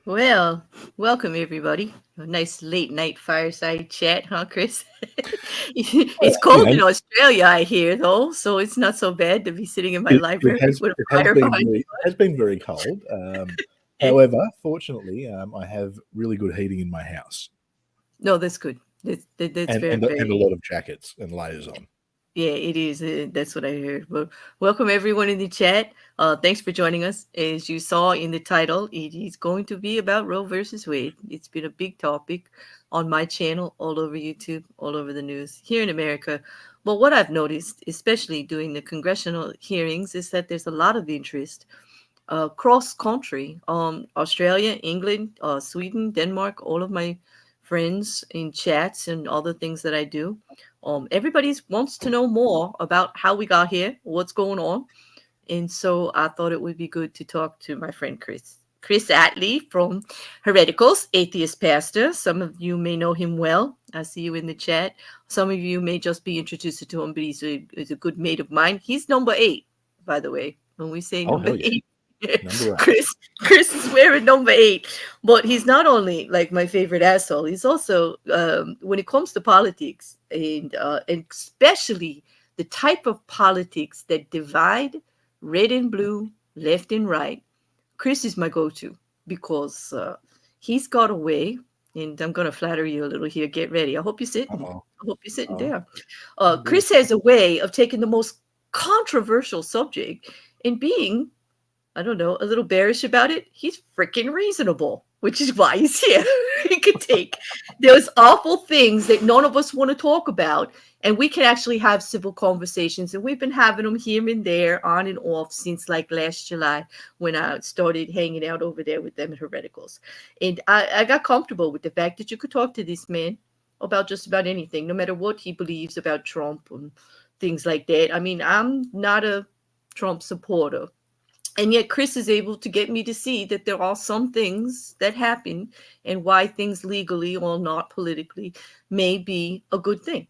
Well, welcome everybody. A nice late night fireside chat, huh, Chris? It's You cold know, in Australia, I hear, though, so it's not so bad to be sitting in my it library has with it a has fire been behind very cold. me. However, fortunately, I have really good heating in my house, No, that's good. That's and very, and a very. lot of jackets and layers on. Yeah, it is. That's what I heard. Well, welcome everyone in the chat. Thanks for joining us. As you saw in the title, it is going to be about Roe versus Wade. It's been a big topic on my channel, all over YouTube, all over the news here in America. But what I've noticed, especially during the congressional hearings, is that there's a lot of interest cross country. Australia, England, Sweden, Denmark, all of my friends in chats and other things that I do. Everybody wants to know more about how we got here, what's going on. And so I thought it would be good to talk to my friend Chris. Chris Attlee from Hereticals, Atheist Pastor. Some of you may know him well. I see you in the chat. Some of you may just be introduced to him, but he's a good mate of mine. He's number 8, by the way. When we say Oh number hell yeah, 8, number 8. Chris is wearing number 8, but he's not only like my favorite asshole. He's also when it comes to politics and especially the type of politics that divide red and blue, left and right. Chris is my go-to because he's got a way, and I'm going to flatter you a little here. Get ready. I hope you're sitting. Oh, I hope you're sitting oh, there. oh dear. Chris has a way of taking the most controversial subject and being, I don't know, a little bearish about it. He's freaking reasonable, which is why he's here. He could take those awful things that none of us want to talk about, and we can actually have civil conversations. And we've been having them here and there, on and off, since like last July when I started hanging out over there with them at Hereticals. And I got comfortable with the fact that you could talk to this man about just about anything, no matter what he believes about Trump and things like that. I mean, I'm not a Trump supporter, and yet Chris is able to get me to see that there are some things that happen and why things legally or not politically may be a good thing.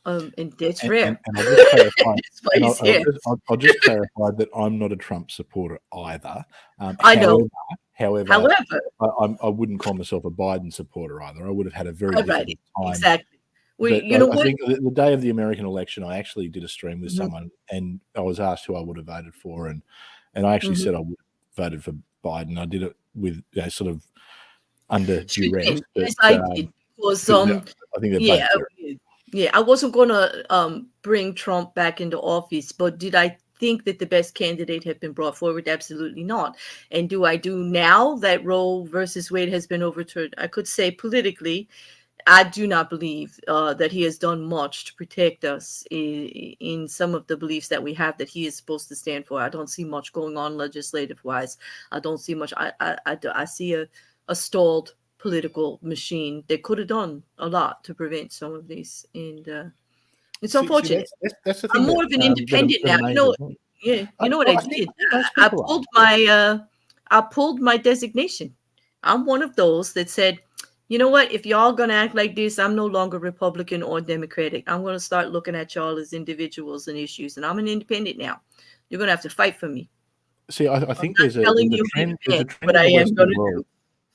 And that's rare. And I'll just clarify, That's why and he's here. I'll just clarify that I'm not a Trump supporter either. I know. However, However, I wouldn't call myself a Biden supporter either. I would have had a very I read it. difficult time. Exactly. Well, But you know I what? think the day of the American election, I actually did a stream with Mhm, someone, and I was asked who I would have voted for, and I actually mhm. said I would have voted for Biden. I did it with sort of under Should duress, been. but Yes, I did. Because I think they're yeah, both good. yeah, I wasn't gonna bring Trump back into office, but did I think that the best candidate had been brought forward? Absolutely not. And do I do now that Roe versus Wade has been overturned? I could say politically, I do not believe that he has done much to protect us in some of the beliefs that we have that he is supposed to stand for. I don't see much going on legislative wise. I don't see much. I see a stalled political machine that could have done a lot to prevent some of these. And it's See, unfortunate. that's the I'm thing more of an independent that now. amazes me. Yeah, you know what I I think did? most I people are. pulled my designation. I'm one of those that said, you know what? If y'all gonna act like this, I'm no longer Republican or Democratic. I'm gonna start looking at y'all as individuals and issues, and I'm an independent now. You're gonna have to fight for me. See, I I'm think not telling you in there's a advance trend what in I the am Western gonna world.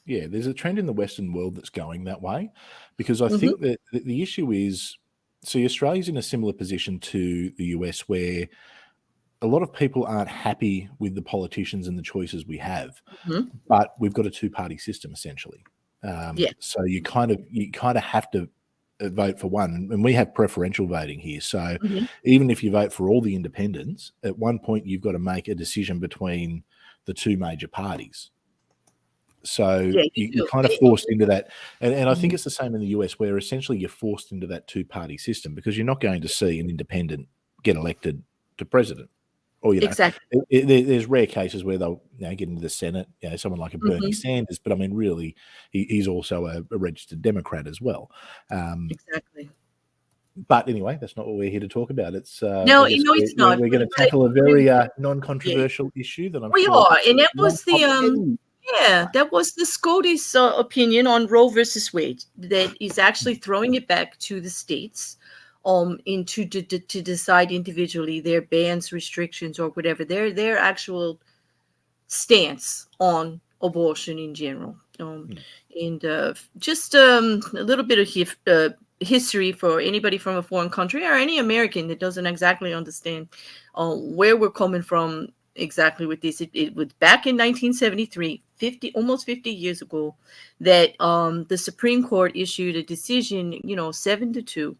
do. Yeah, there's a trend in the Western world that's going that way, because I Hmm. think that the issue is, see, Australia's in a similar position to the US, where a lot of people aren't happy with the politicians and the choices we have, Hmm. but we've got a two-party system essentially. Yeah. So you kind of have to vote for one, and we have preferential voting here. So Hmm. even if you vote for all the independents, at one point you've got to make a decision between the two major parties. So Yeah, you you're do. kind of forced into that. And I think Mhm. it's the same in the US, where essentially you're forced into that two-party system because you're not going to see an independent get elected to president. Or, Exactly. there's rare cases where they'll get into the Senate, someone like a Bernie Hmm. Sanders, but I mean, really, he's also a registered Democrat as well. Um, Exactly. but anyway, that's not what we're here to talk about. It's I No, guess it's not. we're going to But I tackle a agree very with you. Yeah. non-controversial issue that I'm We sure are, and that won't was the prompt any. yeah, that was the SCOTUS opinion on Roe versus Wade that is actually throwing it back to the states, into to decide individually their bans, restrictions, or whatever their actual stance on abortion in general. Hmm. And just a little bit of history for anybody from a foreign country or any American that doesn't exactly understand where we're coming from exactly with this. It was back in 1973, almost 50 years ago, that the Supreme Court issued a decision, 7-2,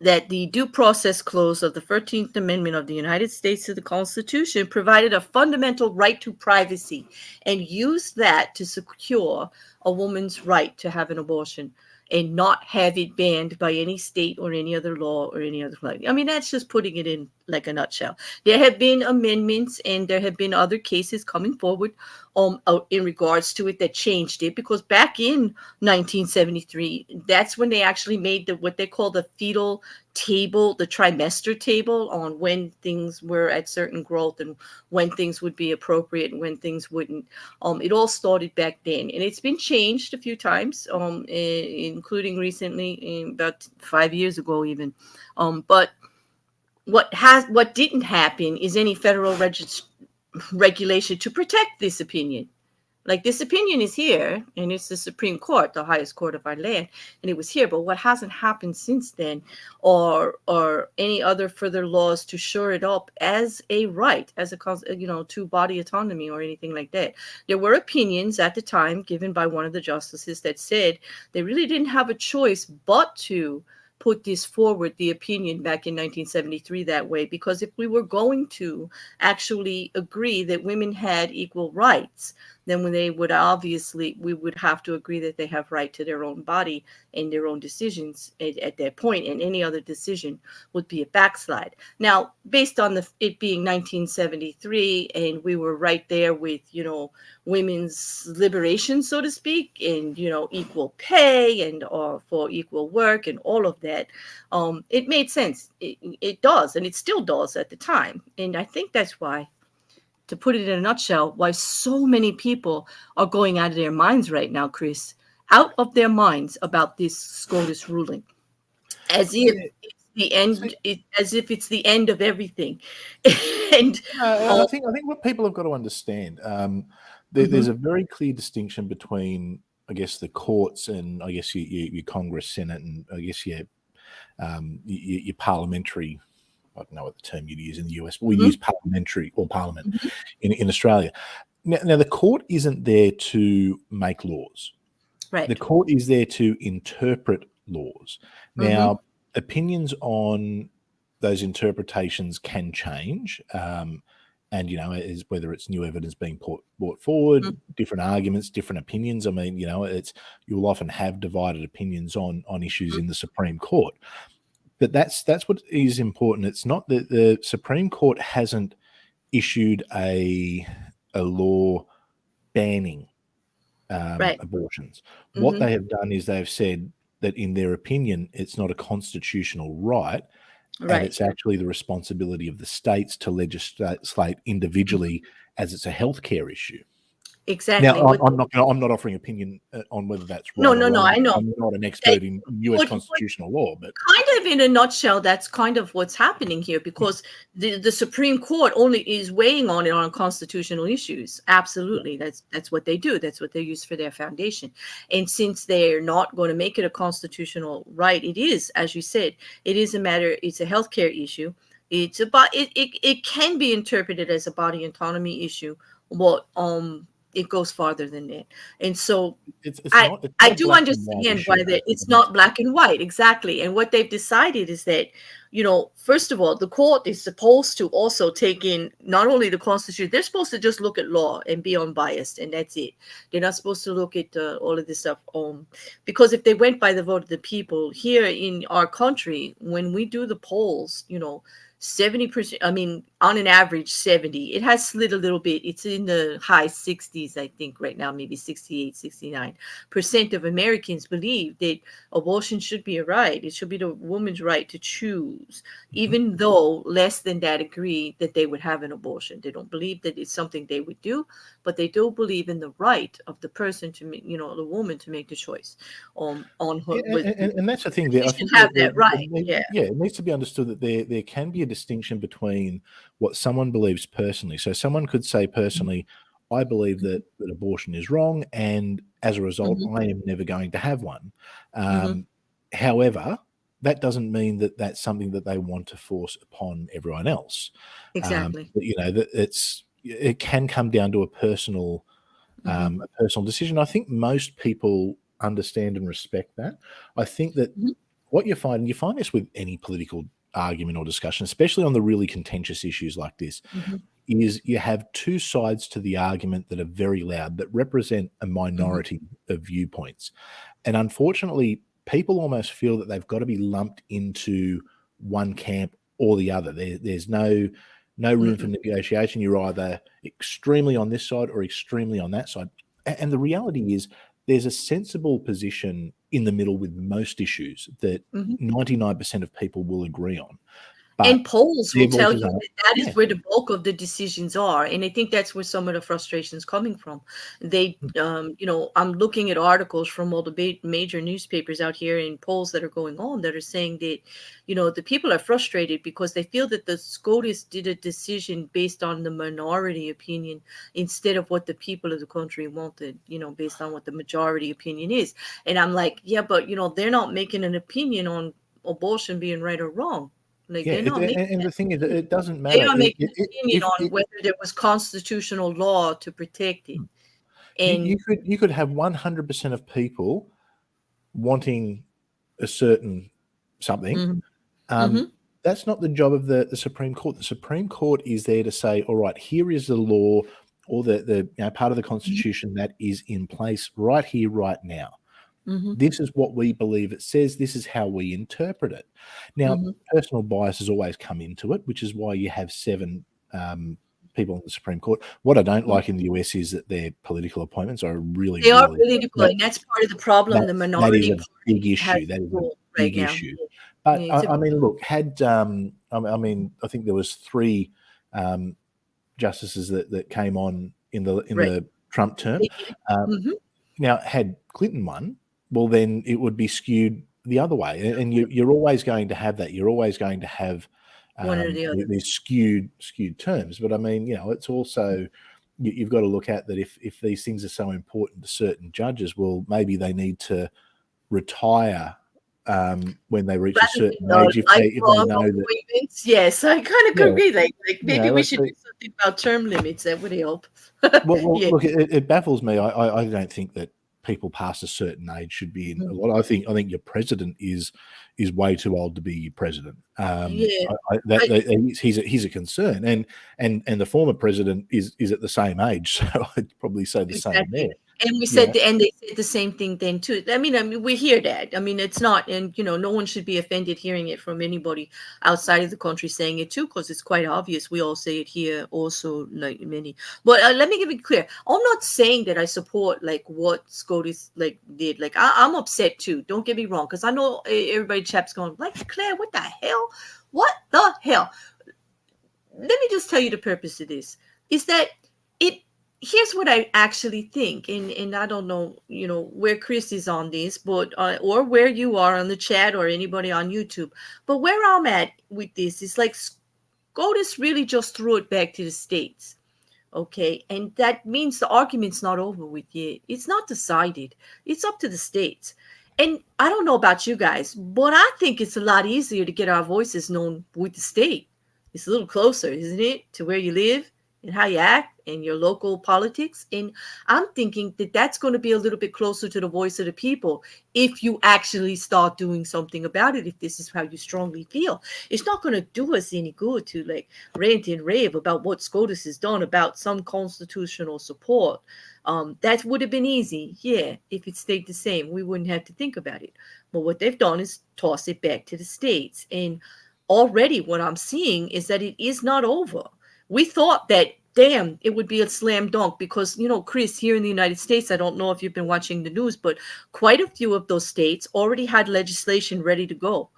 that the due process clause of the 13th Amendment of the United States to the Constitution provided a fundamental right to privacy and used that to secure a woman's right to have an abortion and not have it banned by any state or any other law or any other flag. I mean, that's just putting it in like a nutshell. There have been amendments and there have been other cases coming forward in regards to it that changed it, because back in 1973, that's when they actually made what they call the fetal table, the trimester table, on when things were at certain growth and when things would be appropriate and when things wouldn't. It all started back then, and it's been changed a few times, including recently, about 5 years ago even. But what didn't happen is any federal regulation to protect this opinion. Like, this opinion is here, and it's the Supreme Court, the highest court of our land, and it was here. But what hasn't happened since then, or any other further laws to shore it up as a right, as a to body autonomy or anything like that. There were opinions at the time given by one of the justices that said they really didn't have a choice but to put this forward, the opinion back in 1973, that way, because if we were going to actually agree that women had equal rights, then when they would we would have to agree that they have right to their own body and their own decisions at that point, and any other decision would be a backslide. Now, based on it being 1973, and we were right there with, women's liberation, so to speak, and, equal pay and for equal work and all of that, it made sense. It does, and it still does at the time. And I think that's why, to put it in a nutshell, why so many people are going out of their minds right now, Chris, out of their minds about this SCOTUS ruling, as if it's the end, as if it's the end of everything. And I think what people have got to understand, there's a very clear distinction between, I guess, the courts and, I guess, your Congress, Senate, and I guess your parliamentary. I don't know what the term you'd use in the US, but we use parliamentary or parliament in Australia. Now, the court isn't there to make laws. Right. The court is there to interpret laws. Now, opinions on those interpretations can change. And, whether it's new evidence being brought forward, different arguments, different opinions. I mean, you'll often have divided opinions on issues in the Supreme Court. But that's what is important. It's not that the Supreme Court hasn't issued a law banning abortions. What they have done is they've said that, in their opinion, it's not a constitutional right, and it's actually the responsibility of the states to legislate individually as it's a healthcare issue. Exactly. Now, I'm not offering opinion on whether that's right. No, I know. I'm not an expert in U.S. constitutional law, but kind of in a nutshell, that's kind of what's happening here, because the Supreme Court only is weighing on it on constitutional issues. Absolutely, that's what they do. That's what they use for their foundation. And since they're not going to make it a constitutional right, it is, as you said, it is a matter. It's a healthcare issue. It's about it can be interpreted as a body autonomy issue. Well, it goes farther than that. And so I do understand why it's not black and white. Exactly. And what they've decided is that, first of all, the court is supposed to also take in not only the Constitution, they're supposed to just look at law and be unbiased, and that's it. They're not supposed to look at all of this stuff. Because if they went by the vote of the people here in our country, when we do the polls, 70%, I mean, on an average, 70. It has slid a little bit. It's in the high 60s, I think, right now, maybe 68, 69% of Americans believe that abortion should be a right. It should be the woman's right to choose, even though less than that agree that they would have an abortion. They don't believe that it's something they would do, but they do believe in the right of the person to make, the woman to make the choice on her. And that's the thing. She should have that right. It needs to be understood that there can be a distinction between what someone believes personally. So someone could say personally, I believe that abortion is wrong, and as a result, Mm-hmm. I am never going to have one. Mm-hmm. However, that doesn't mean that that's something that they want to force upon everyone else. Exactly. But, that it can come down to a personal Mm-hmm. decision. I think most people understand and respect that. I think that Mm-hmm. what you find this with any political argument or discussion, especially on the really contentious issues like this, Mm-hmm. is you have two sides to the argument that are very loud, that represent a Mm-hmm. minority of viewpoints. And unfortunately, people almost feel that they've got to be lumped into one camp or the other. There's no room for Mm-hmm. negotiation. You're either extremely on this side or extremely on that side. And the reality is there's a sensible position in the middle with most issues that Mm-hmm. 99% of people will agree on. And But polls their will tell voices you are, that that is yeah, where the bulk of the decisions are. And I think that's where some of the frustration is coming from. They, I'm looking at articles from all the major newspapers out here in polls that are going on that are saying that, the people are frustrated because they feel that the SCOTUS did a decision based on the minority opinion instead of what the people of the country wanted, based on what the majority opinion is. And I'm like, yeah, but, they're not making an opinion on abortion being right or wrong. Like, yeah. they're not making And that the thing is, opinion. it doesn't They matter. are making an opinion If on whether there was constitutional law to protect it. And you could have 100% of people wanting a certain something. mhm, mhm, That's not the job of the Supreme Court. The Supreme Court is there to say, all right, here is the law or the part of the mhm, Constitution that is in place right here, right now. mhm, This is what we believe it says. This is how we interpret it. Now, mhm. personal bias has always come into it, which is why you have 7 people in the Supreme Court. What I don't like in the US is that their political appointments are really, They are really political, and that's part of the problem. The that is minority a big party has issue. That is a rule right big now. issue. Yeah, But it's a I mean, look, had I think there was 3 justices that came on in right. the Trump term. They did. Uh, Mhm. Now, had Clinton won, well, then it would be skewed the other way, and you're always going to have that. You're always going to have One or the other. these skewed terms. But I mean, it's also you've got to look at that if these things are so important to certain judges, well, maybe they need to retire when they reach a Rather certain than age if they lifelong know that, appointments. Yes, I kind of yeah, agree. Like maybe we let's should say, do something about term limits. That would help. well, Yeah. look, it baffles me. I don't think that people past a certain age should be in a Mhm. lot. I think your president is way too old to be your president. Yeah. He's a concern, and the former president is at the same age, so I'd probably say the same Exactly. there. And Yeah, they said the same thing then too. I mean, we hear that. I mean, it's not, and no one should be offended hearing it from anybody outside of the country saying it too, because it's quite obvious. We all say it here also, like many. But let me give it clear. I'm not saying that I support like what SCOTUS like did. Like I'm upset too. Don't get me wrong, because I know everybody chaps going like, Claire, what the hell? What the hell? Let me just tell you the purpose of this is that it here's what I actually think, and I don't know, where Chris is on this, but or where you are on the chat or anybody on YouTube, but where I'm at with this is like SCOTUS really just threw it back to the states. Okay, and that means the argument's not over with yet. It's not decided. It's up to the states. And I don't know about you guys, but I think it's a lot easier to get our voices known with the state. It's a little closer, isn't it, to where you live and how you act and your local politics. And I'm thinking that that's going to be a little bit closer to the voice of the people if you actually start doing something about it, if this is how you strongly feel. It's not going to do us any good to like rant and rave about what SCOTUS has done about some constitutional support. That would have been easy, yeah, if it stayed the same. We wouldn't have to think about it. But what they've done is toss it back to the states. And already what I'm seeing is that it is not over. We thought that, damn, it would be a slam dunk because, Chris, here in the United States, I don't know if you've been watching the news, but quite a few of those states already had legislation ready to go,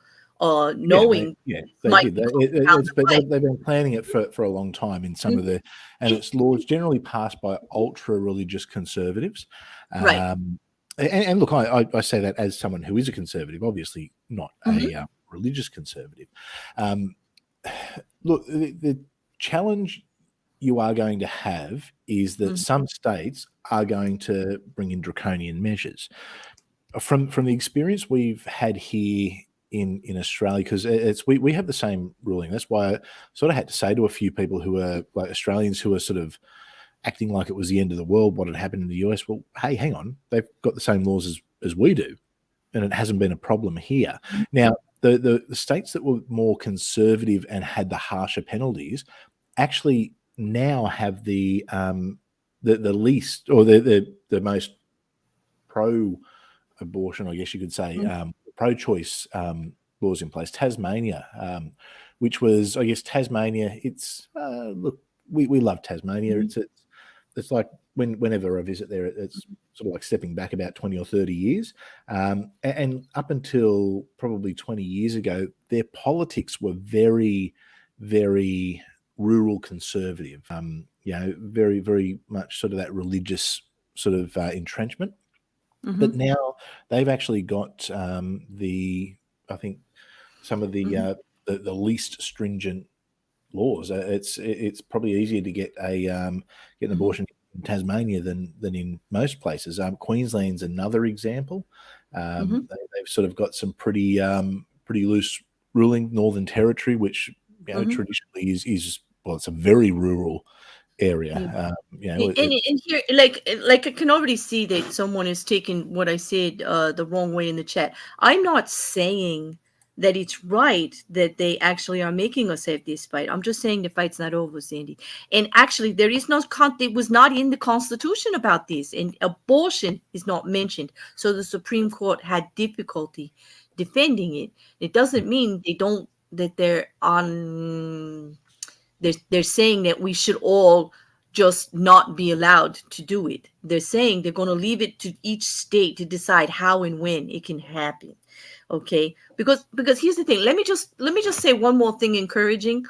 yeah, knowing they might did. be coming down the way. They've been planning it for a long time in some of the, and it's laws generally passed by ultra religious conservatives. Right. And look, I say that as someone who is a conservative, obviously not Mhm. a religious conservative. Look, the challenge you are going to have is that some states are going to bring in draconian measures. From the experience we've had here in Australia, because we have the same ruling. That's why I sort of had to say to a few people who are like Australians who are sort of acting like it was the end of the world, what had happened in the US. Well, hey, hang on, they've got the same laws as we do, and it hasn't been a problem here. Now, the states that were more conservative and had the harsher penalties actually now have the least, or the most pro-abortion, I guess you could say, pro-choice laws in place. Tasmania, which was, I guess, Tasmania. It's look, we love Tasmania. It's like whenever I visit there, it's sort of like stepping back about 20 or 30 years. And up until probably 20 years ago, their politics were very, very rural conservative, very, very much sort of that religious sort of entrenchment. But now they've actually got I think some of the least stringent laws. It's probably easier to get an abortion in Tasmania than in most places. Queensland's another example. They've sort of got some pretty loose ruling. Northern Territory, which traditionally is well, it's a very rural area. And here, like I can already see that someone is taking what I said the wrong way in the chat. I'm not saying that it's right that they actually are making us have this fight. I'm just saying the fight's not over, Sandy. And actually, there is no it was not in the Constitution about this, and abortion is not mentioned. So the Supreme Court had difficulty defending it. It doesn't mean they're saying that we should all just not be allowed to do it. They're saying they're going to leave it to each state to decide how and when it can happen. Okay, because here's the thing. Let me just say one more thing encouraging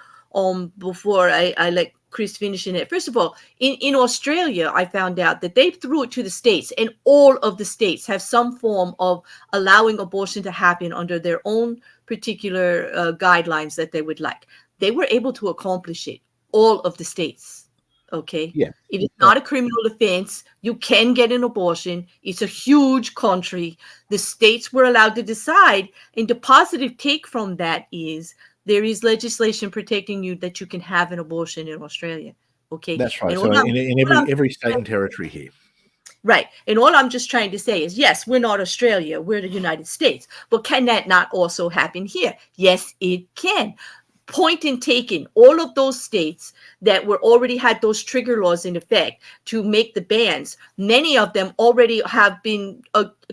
before I let Chris finish in it. First of all, in Australia, I found out that they threw it to the states, and all of the states have some form of allowing abortion to happen under their own particular guidelines that they would like. They were able to accomplish it, all of the states. Okay. Yeah. It is not a criminal offense. You can get an abortion. It's a huge country. The states were allowed to decide. And the positive take from that is there is legislation protecting you that you can have an abortion in Australia. Okay. That's right. So in every state and territory here. Right. And all I'm just trying to say is, yes, we're not Australia. We're the United States. But can that not also happen here? Yes, it can. Point in taken, all of those states that were already had those trigger laws in effect to make the bans, many of them already have been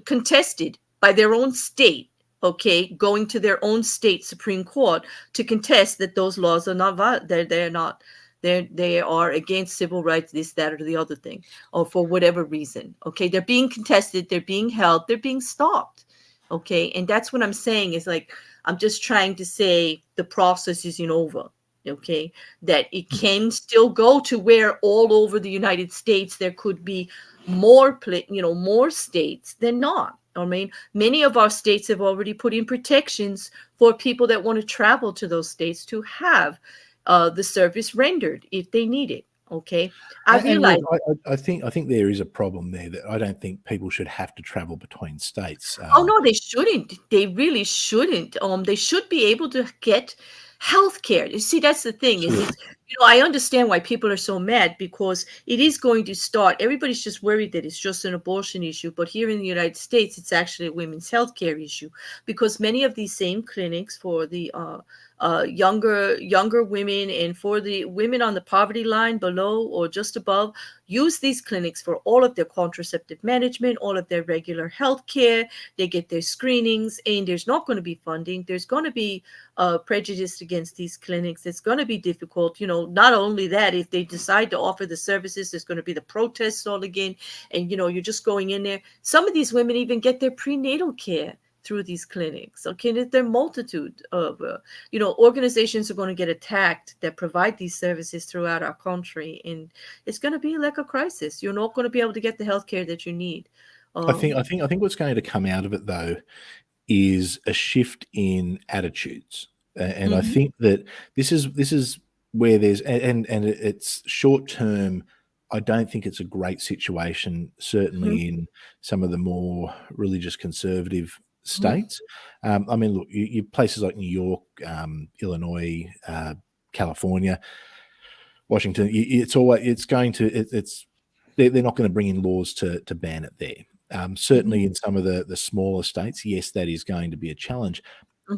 contested by their own state, okay, going to their own state Supreme Court to contest that those laws are not valid. They are against civil rights, this, that, or the other thing, or for whatever reason. Okay, they're being contested, they're being held, they're being stopped. Okay, and that's what I'm saying is like, I'm just trying to say the process isn't over, okay? That it can still go to where all over the United States there could be more states than not. I mean, many of our states have already put in protections for people that want to travel to those states to have the service rendered if they need it. Okay, I realize. I think there is a problem there that I don't think people should have to travel between states. Oh no, they shouldn't. They really shouldn't. They should be able to get health care. You see, that's the thing. Is I understand why people are so mad because it is going to start. Everybody's just worried that it's just an abortion issue, but here in the United States, it's actually a women's health care issue because many of these same clinics for the younger women and for the women on the poverty line below or just above use these clinics for all of their contraceptive management, all of their regular health care. They get their screenings, and there's not going to be funding. There's going to be prejudice against these clinics. It's going to be difficult. Not only that, if they decide to offer the services, there's going to be the protests all again. And, you're just going in there. Some of these women even get their prenatal care through these clinics. Okay, there are multitude of organizations are going to get attacked that provide these services throughout our country, and it's going to be like a crisis. You're not going to be able to get the health care that you need. I think what's going to come out of it though is a shift in attitudes, and I think that this is where there's and it's short term. I don't think it's a great situation, certainly in some of the more religious conservative states. I mean, look, you places like New York, Illinois, California, Washington. They're not going to bring in laws to ban it there. Certainly in some of the smaller states, yes, that is going to be a challenge.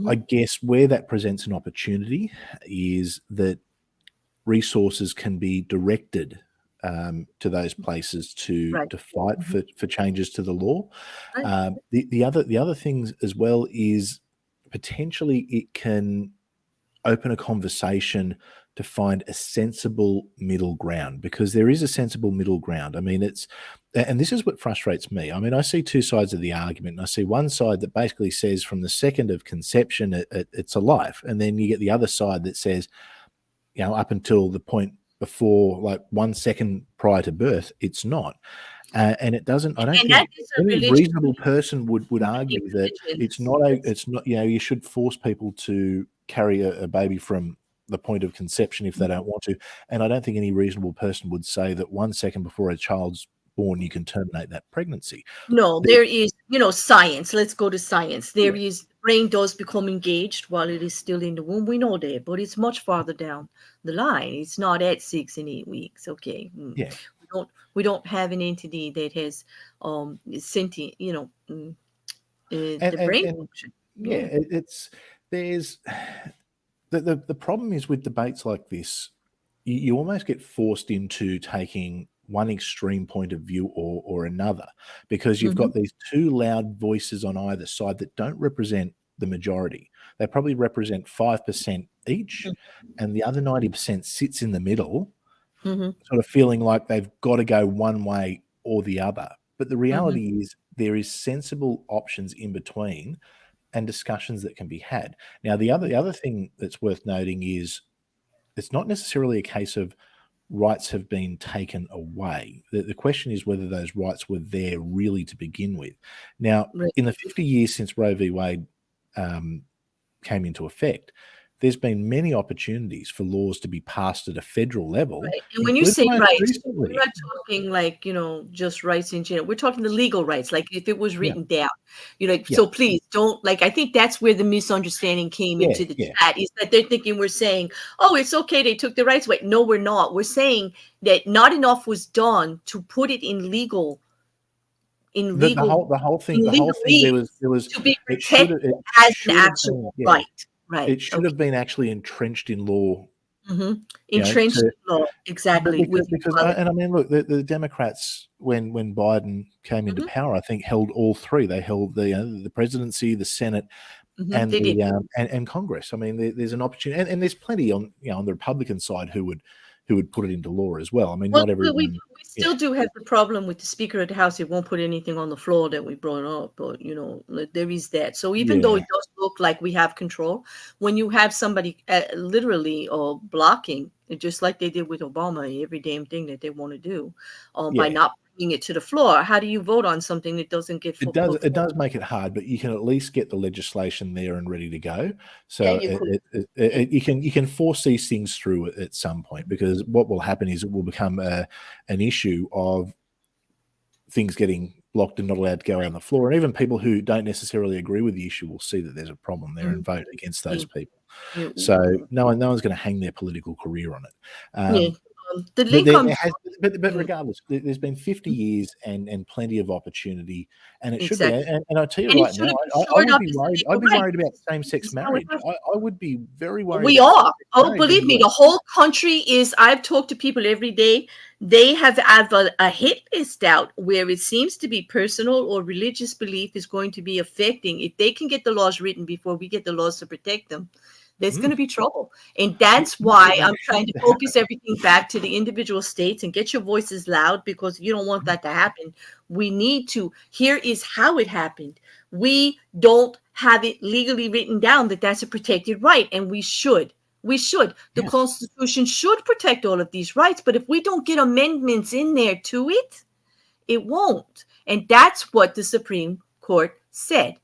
I guess where that presents an opportunity is that resources can be directed to those places to fight for changes to the law. The other things as well is potentially it can open a conversation to find a sensible middle ground, because there is a sensible middle ground. I mean, and this is what frustrates me. I mean, I see two sides of the argument, and I see one side that basically says from the second of conception, it's a life. And then you get the other side that says, up until the point before, like 1 second prior to birth, it's not. And it doesn't. I don't think any reasonable person would argue that it's not. You should force people to carry a baby from the point of conception if they don't want to. And I don't think any reasonable person would say that 1 second before a child's born, you can terminate that pregnancy. No, there is, science. Let's go to science. There is, brain does become engaged while it is still in the womb. We know that, but it's much farther down the line. It's not at 6 and 8 weeks. Okay. Yeah. We don't have an entity that has sentient, the brain function. Yeah, there's the problem is with debates like this, you almost get forced into taking one extreme point of view or another, because you've got these two loud voices on either side that don't represent the majority. They probably represent 5% each, and the other 90% sits in the middle, sort of feeling like they've got to go one way or the other. But the reality is there is sensible options in between and discussions that can be had. Now, the other thing that's worth noting is it's not necessarily a case of rights have been taken away. The question is whether those rights were there really to begin with. Now, in the 50 years since Roe v. Wade came into effect, there's been many opportunities for laws to be passed at a federal level. Right. And when you say rights, we're not talking like, just rights in general. We're talking the legal rights, like if it was written down. So please don't, I think that's where the misunderstanding came into the chat, is that they're thinking we're saying, oh, it's okay, they took the rights away. No, we're not. We're saying that not enough was done to put it in legal. The whole thing there was to be protected as an actual right. Right. It should have been actually entrenched in law. Entrenched in law, exactly. Because I mean, look, the Democrats, when Biden came into power, I think held all three. They held the presidency, the Senate, and and Congress. I mean, there's an opportunity, and there's plenty on the Republican side who would put it into law as well. I mean, not everyone. We still do have the problem with the Speaker of the House. It won't put anything on the floor that we brought up, but there is that. So even though it does look like we have control, when you have somebody literally blocking, just like they did with Obama, every damn thing that they want to do, by not bringing it to the floor, how do you vote on something that doesn't get? It does make it hard, but you can at least get the legislation there and ready to go. So you can force these things through at some point, because what will happen is it will become an issue of things getting blocked and not allowed to go on the floor. And even people who don't necessarily agree with the issue will see that there's a problem there and vote against those people. So no one's going to hang their political career on it. But regardless, there's been 50 years and plenty of opportunity, and it should be. And I tell you right now, I'd be worried about same-sex marriage. I would be very worried. We are. Oh, believe me, the whole country is. I've talked to people every day. They have a hit list out where it seems to be personal or religious belief is going to be affecting. If they can get the laws written before we get the laws to protect them, there's going to be trouble. And that's why I'm trying to focus everything back to the individual states and get your voices loud, because you don't want that to happen. We need to. Here is how it happened. We don't have it legally written down that that's a protected right, and we should. The Constitution should protect all of these rights, but if we don't get amendments in there to it, it won't. And that's what the Supreme Court said.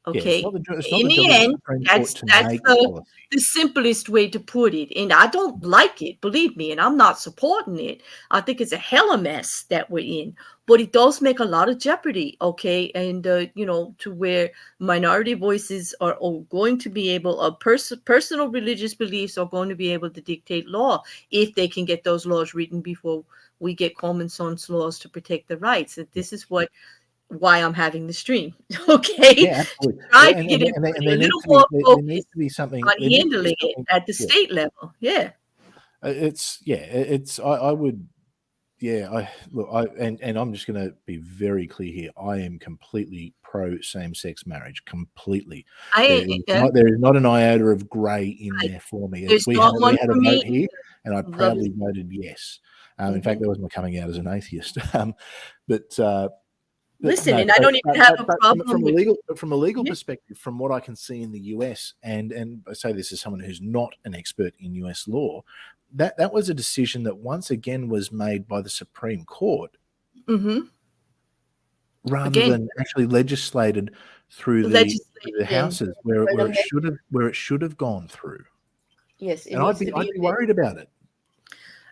Okay. It's not the In the job of the end, Supreme Court that's to that's make the policy. the simplest way to put it. And I don't like it, believe me, and I'm not supporting it. I think it's a hella mess that we're in. But it does make a lot of jeopardy, okay? And to where minority voices are going to be able, personal religious beliefs are going to be able to dictate law if they can get those laws written before we get common sense laws to protect the rights. And this is why I'm having the stream, okay? Yeah, absolutely. Try Well, to and get and everybody a there needs little to be more there needs focused to be something. on There needs to be handling it something. at the Yeah, state level. Yeah. it's I would. Yeah, and I'm just going to be very clear here. I am completely pro same-sex marriage. Completely. I There is not an iota of grey in there for me. There's We not one had a for me vote here, and I either. proudly voted yes. In fact, that was my coming out as an atheist. But Listen, no, and I don't even have a but problem with. from a legal Yeah. perspective, from what I can see in the US, and I say this as someone who's not an expert in US law, that was a decision that once again was made by the Supreme Court Mm-hmm. rather Again, than actually legislated through the legislation. houses where it should have gone through. Yes, it And needs to I'd be. be worried about it.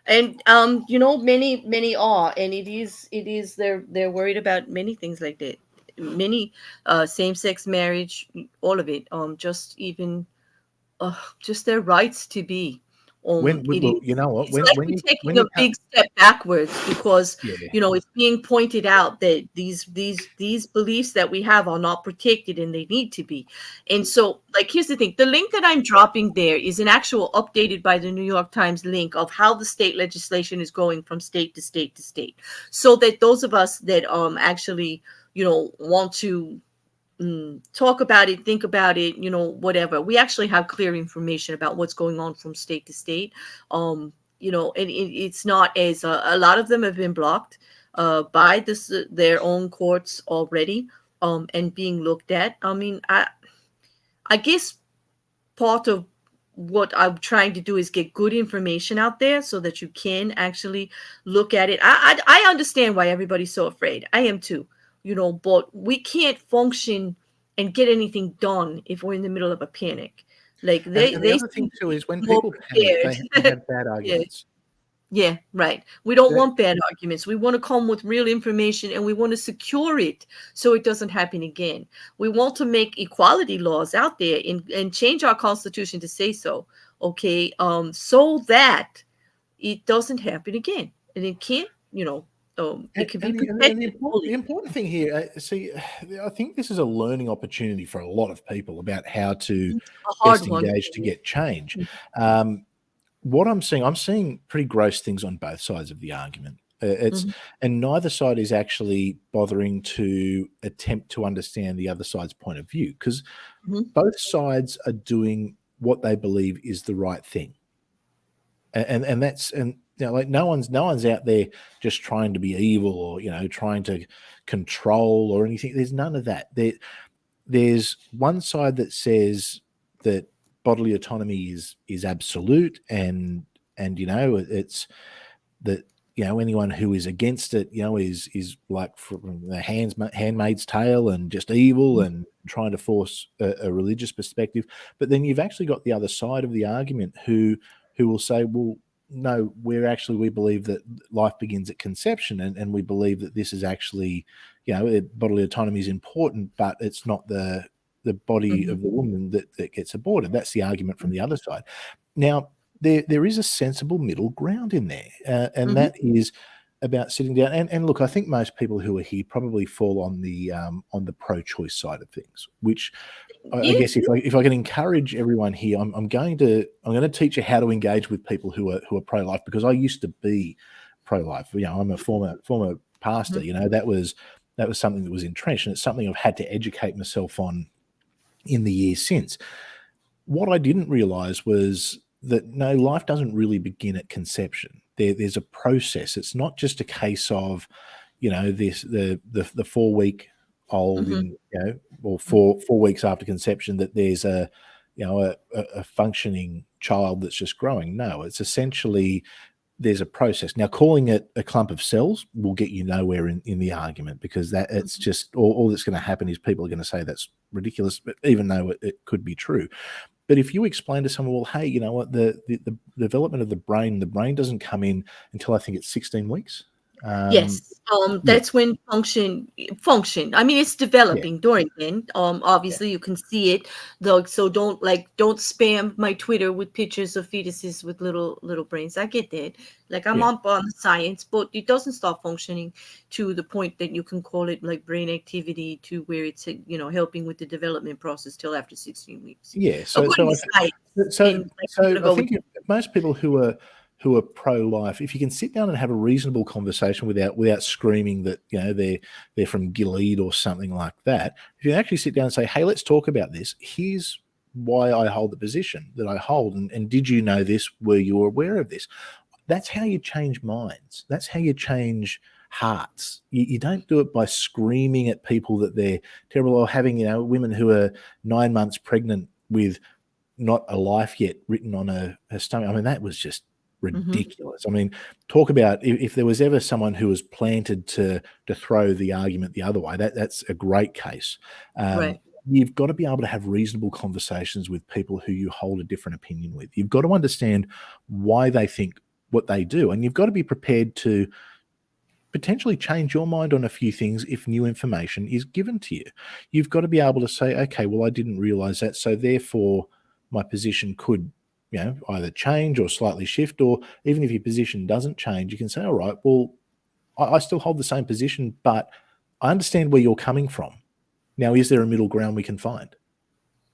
And many are, and it is they're worried about many things like that. Many same-sex marriage, all of it. Just their rights to be. Well, you know what? It's like we're taking a big step backwards because yeah. it's being pointed out that these beliefs that we have are not protected and they need to be. And so, like, here's the thing: the link that I'm dropping there is an actual updated by the New York Times link of how the state legislation is going from state to state to state, so that those of us that actually want to talk about it, think about it, whatever. We actually have clear information about what's going on from state to state. And it's not as a lot of them have been blocked by their own courts already, and being looked at. I mean, I guess part of what I'm trying to do is get good information out there so that you can actually look at it. I understand why everybody's so afraid. I am too, but we can't function and get anything done if we're in the middle of a panic. Like And the they other thing seem too is when more people panic, prepared. they have bad Yeah. arguments. Yeah, right. We don't That- want bad arguments. We want to come with real information and we want to secure it so it doesn't happen again. We want to make equality laws out there and change our constitution to say so. Okay. So that it doesn't happen again. And it can't, it can be protected. the important thing here, I think this is a learning opportunity for a lot of people about how to A hard best one. engage to get change. What I'm seeing pretty gross things on both sides of the argument. And neither side is actually bothering to attempt to understand the other side's point of view, because both sides are doing what they believe is the right thing. And that's like no one's out there just trying to be evil or trying to control or anything. There's none of that. There's one side that says that bodily autonomy is absolute, and it's that anyone who is against it is like from the Handmaid's Tale and just evil and trying to force a religious perspective. But then you've actually got the other side of the argument who will say, well, no, we believe that life begins at conception, and we believe that this is actually bodily autonomy is important, but it's not the body of the woman that gets aborted. That's the argument from the other side. Now, there is a sensible middle ground in there, and that is about sitting down. And look, I think most people who are here probably fall on the pro-choice side of things, which I guess if I can encourage everyone here, I'm going to teach you how to engage with people who are pro-life, because I used to be pro-life. I'm a former pastor. That was something that was entrenched, and it's something I've had to educate myself on in the years since. What I didn't realize was that no, life doesn't really begin at conception. There's a process. It's not just a case of, the 4 week old or 4 weeks after conception that there's a functioning child that's just growing. No, it's essentially there's a process. Now, calling it a clump of cells will get you nowhere in the argument, because that it's just all that's going to happen is people are going to say that's ridiculous, but even though it could be true. But if you explain to someone, well, hey, you know what, the development of the brain doesn't come in until I think it's 16 weeks. Yes, that's when function. I mean, it's Yeah. developing during then. Yeah. Obviously, you can see it, though. So don't spam my Twitter with pictures of fetuses with little brains. I get that. Like, I'm Yeah. up on the science, but it doesn't stop functioning to the point that you can call it like brain activity, to where it's helping with the development process till after 16 weeks. Yeah. According to science, and like, I'm gonna I go with think most people who are pro-life, if you can sit down and have a reasonable conversation without screaming that, you know, they're from Gilead or something like that, if you actually sit down and say, hey, let's talk about this. Here's why I hold the position that I hold, and did you know this? Were you aware of this? That's how you change minds. That's how you change hearts. You don't do it by screaming at people that they're terrible, or having, you know, women who are 9 months pregnant with not a life yet written on her stomach. I mean, that was just ridiculous. I mean, talk about if there was ever someone who was planted to throw the argument the other way, that's a great case. right. You've got to be able to have reasonable conversations with people who you hold a different opinion with. You've got to understand why they think what they do, and you've got to be prepared to potentially change your mind on a few things if new information is given to you. You've got to be able to say, okay, well, I didn't realize that, so therefore my position could, you know, either change or slightly shift, or even if your position doesn't change, you can say, all right, well, I still hold the same position, but I understand where you're coming from. Now, is there a middle ground we can find?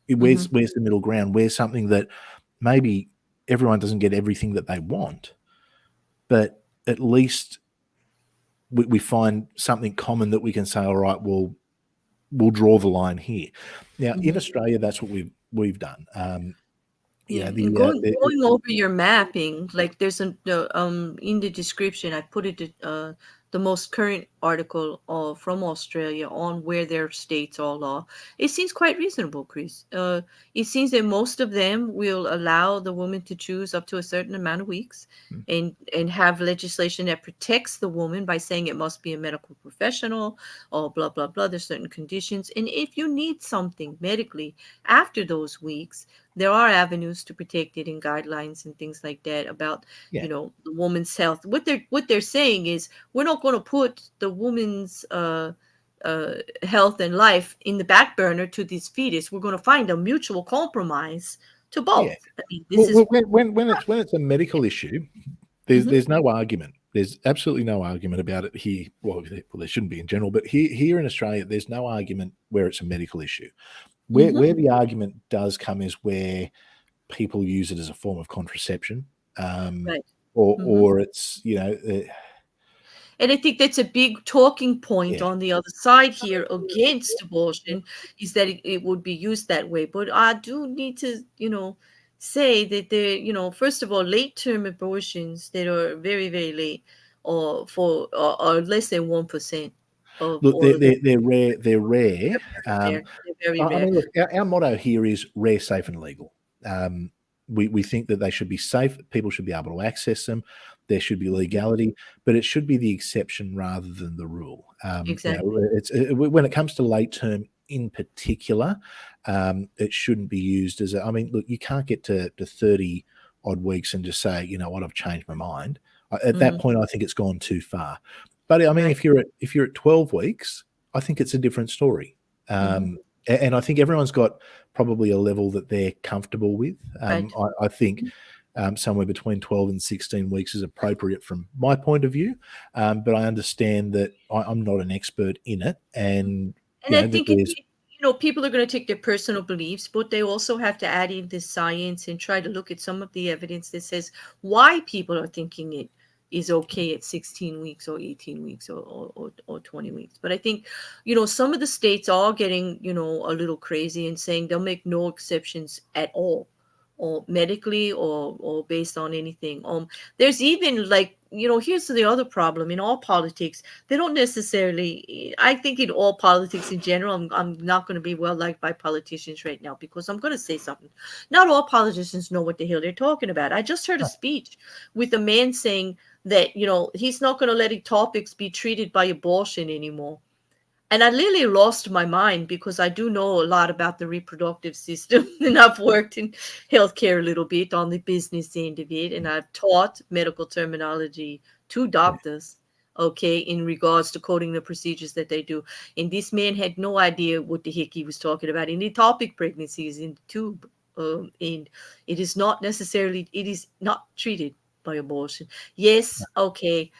Where's the middle ground? Where's something that maybe everyone doesn't get everything that they want, but at least we find something common that we can say, all right, we'll draw the line here. Now, in Australia, that's what we've done. Yeah, The and going over your mapping, like there's in the description, I put it the most current article from Australia on where their states all are. It seems quite reasonable, Chris. It seems that most of them will allow the woman to choose up to a certain amount of weeks, and have legislation that protects the woman by saying it must be a medical professional, or blah blah blah. There's certain conditions, and if you need something medically after those weeks, there are avenues to protect it in guidelines and things like that about the woman's health. What they're saying is, we're not going to put the woman's health and life in the back burner to this fetus. We're going to find a mutual compromise to both. I mean, when it's a medical issue, there's no argument. There's absolutely no argument about it here. Well, there shouldn't be in general, but here in Australia, there's no argument where it's a medical issue. Where the argument does come is where people use it as a form of contraception, right. or it's, And I think that's a big talking point on the other side here against abortion, is that it would be used that way. But I do need to, say that there, first of all, late-term abortions that are very, very late, or are less than 1% of look, all of them. they're rare. They're rare. They're very rare. I mean, look, our motto here is rare, safe, and legal. We think that they should be safe. People should be able to access them. There should be legality, but it should be the exception rather than the rule. Exactly. When it comes to late term in particular, it shouldn't be used as I mean, look, you can't get to 30 odd weeks and just say, you know what, I've changed my mind. At that point, I think it's gone too far. But I mean, if you're at 12 weeks, I think it's a different story. And I think everyone's got probably a level that they're comfortable with. I think somewhere between 12 and 16 weeks is appropriate from my point of view. But I understand that I'm not an expert in it. And I think people are going to take their personal beliefs, but they also have to add in the science and try to look at some of the evidence that says why people are thinking it is okay at 16 weeks or 18 weeks or 20 weeks. But I think, some of the states are getting, a little crazy and saying they'll make no exceptions at all or medically, or based on anything. There's even, like, here's the other problem in all politics. They don't necessarily, I think in all politics in general, I'm not going to be well liked by politicians right now, because I'm going to say something. Not all politicians know what the hell they're talking about. I just heard a speech with a man saying that, he's not going to let topics be treated by abortion anymore. And I literally lost my mind, because I do know a lot about the reproductive system, and I've worked in healthcare a little bit on the business end of it, and I've taught medical terminology to doctors, okay, in regards to coding the procedures that they do. And this man had no idea what the heck he was talking about. And ectopic pregnancy is in the tube, and it is not treated by abortion. Yes, okay.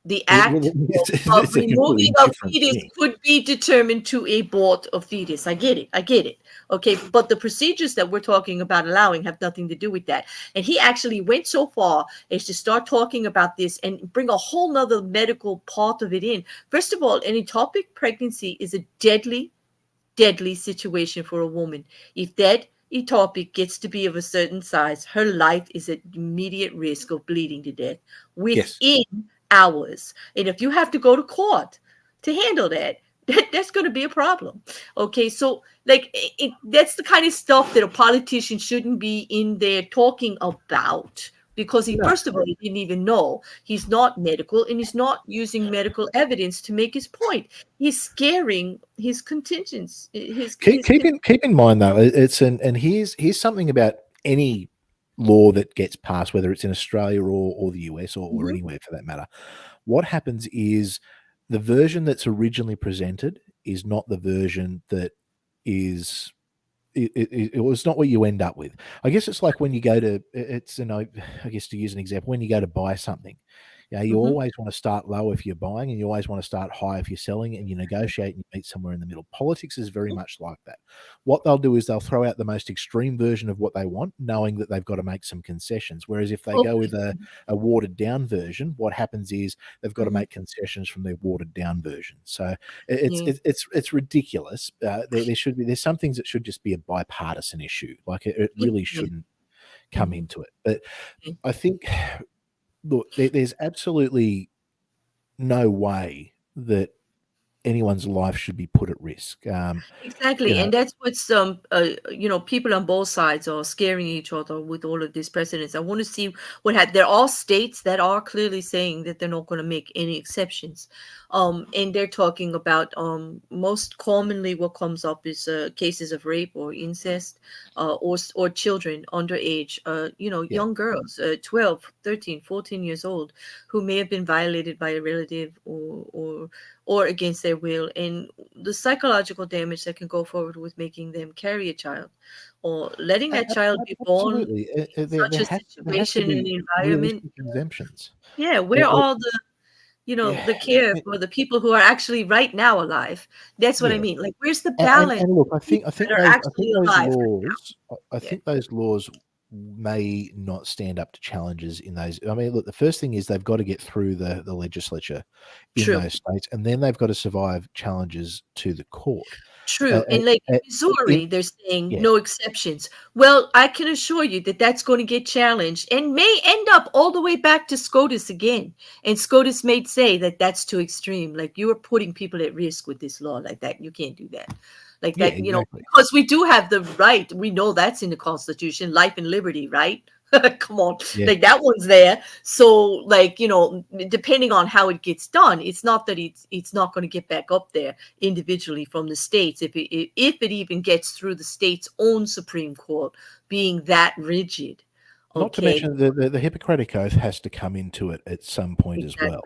The act of It's a completely removing a different fetus thing. could be determined to abort a fetus. I get it. Okay, but the procedures that we're talking about allowing have nothing to do with that. And he actually went so far as to start talking about this and bring a whole nother medical part of it in. First of all, an ectopic pregnancy is a deadly situation for a woman. If that ectopic gets to be of a certain size, her life is at immediate risk of bleeding to death within hours. And if you have to go to court to handle that's going to be a problem. Okay, so like that's the kind of stuff that a politician shouldn't be in there talking about, because first of all, he didn't even know. He's not medical, and he's not using medical evidence to make his point. He's scaring his contingents. Keep in mind though, and here's something about any law that gets passed, whether it's in Australia or the US or anywhere for that matter. What happens is the version that's originally presented is not the version that is. It was not what you end up with. I guess it's like when you go to, I guess to use an example, when you go to buy something, you always want to start low if you're buying, and you always want to start high if you're selling, and you negotiate and you meet somewhere in the middle. Politics is very much like that. What they'll do is they'll throw out the most extreme version of what they want, knowing that they've got to make some concessions. Whereas if they go with a watered down version, what happens is they've got to make concessions from their watered down version. So it's ridiculous. There's some things that should just be a bipartisan issue. Like it really shouldn't come into it. But I think, look, there's absolutely no way that anyone's life should be put at risk. Exactly, and that's what's people on both sides are scaring each other with all of these precedents. I want to see there are states that are clearly saying that they're not going to make any exceptions, and they're talking about most commonly what comes up is cases of rape or incest, or children underage, young girls, 12, 13, 14 years old, who may have been violated by a relative or against their will, and the psychological damage that can go forward with making them carry a child or letting that child be born in such a situation and environment. Exemptions. Yeah, where all the the care for the people who are actually right now alive. That's what I mean. Like, where's the balance? And look, I think those laws may not stand up to challenges in those. I mean, look, the first thing is they've got to get through the legislature in those states, and then they've got to survive challenges to the court. True. And like in Missouri, they're saying no exceptions. Well, I can assure you that that's going to get challenged and may end up all the way back to SCOTUS again. And SCOTUS may say that that's too extreme. Like, you are putting people at risk with this law like that. You can't do that. Like that, exactly. Because we do have the right. We know that's in the Constitution, life and liberty, right? Come on, like that one's there. So, like, depending on how it gets done, it's not that it's not going to get back up there individually from the states if it even gets through the state's own Supreme Court being that rigid. Not to mention the Hippocratic Oath has to come into it at some point as well.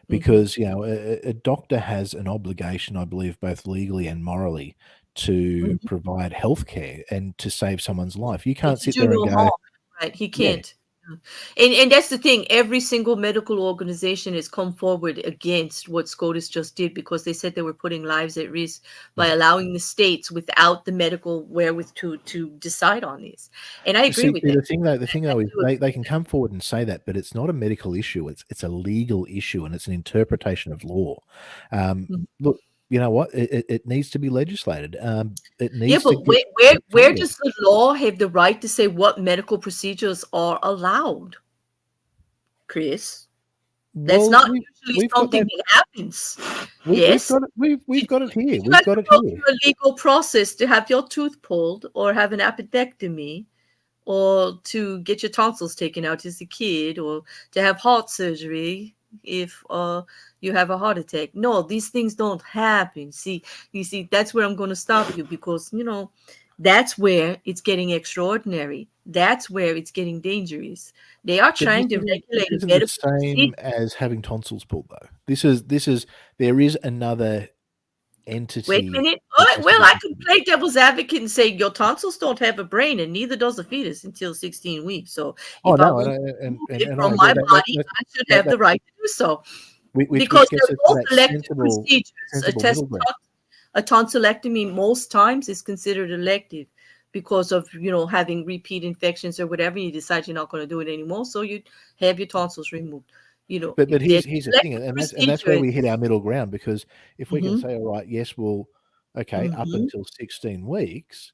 Because, a doctor has an obligation, I believe, both legally and morally, to provide health care and to save someone's life. You can't sit there and go... Right, he can't. And that's the thing. Every single medical organization has come forward against what SCOTUS just did, because they said they were putting lives at risk by allowing the states without the medical wherewithal to decide on this. And I agree with that. The thing though is they can come forward and say that, but it's not a medical issue. It's a legal issue, and it's an interpretation of law. Look, you know what? It needs to be legislated. It needs but to get where forward. does the law have the right to say what medical procedures are allowed, Chris? That's Well, not usually we've got something that. that happens. We've Yes. got it. We've got it here. Did you We've have got to it go here. through a legal process to have your tooth pulled or have an appendectomy or to get your tonsils taken out as a kid or to have heart surgery if you have a heart attack? No, these things don't happen. You see, that's where I'm going to stop you because, that's where it's getting extraordinary. That's where it's getting dangerous. They are But trying to this regulate a isn't the medical same procedure. as having tonsils pulled, though. This is there is another Wait a entity minute. All that right, has to well, be I could considered. play devil's advocate and say your tonsils don't have a brain, and neither does a fetus until 16 weeks. So Oh if I no, want to remove it and I from agree my that body, I should have that the right to do so which because gets they're us to both that elective procedures. sensible middle ground. A tonsillectomy most times is considered elective because of having repeat infections or whatever. You decide you're not going to do it anymore, so you have your tonsils removed. But here's That's the thing, elective and that's where procedure. we hit our middle ground, because if we can Hmm. say, all right, yes, well, okay, up Hmm. until 16 weeks,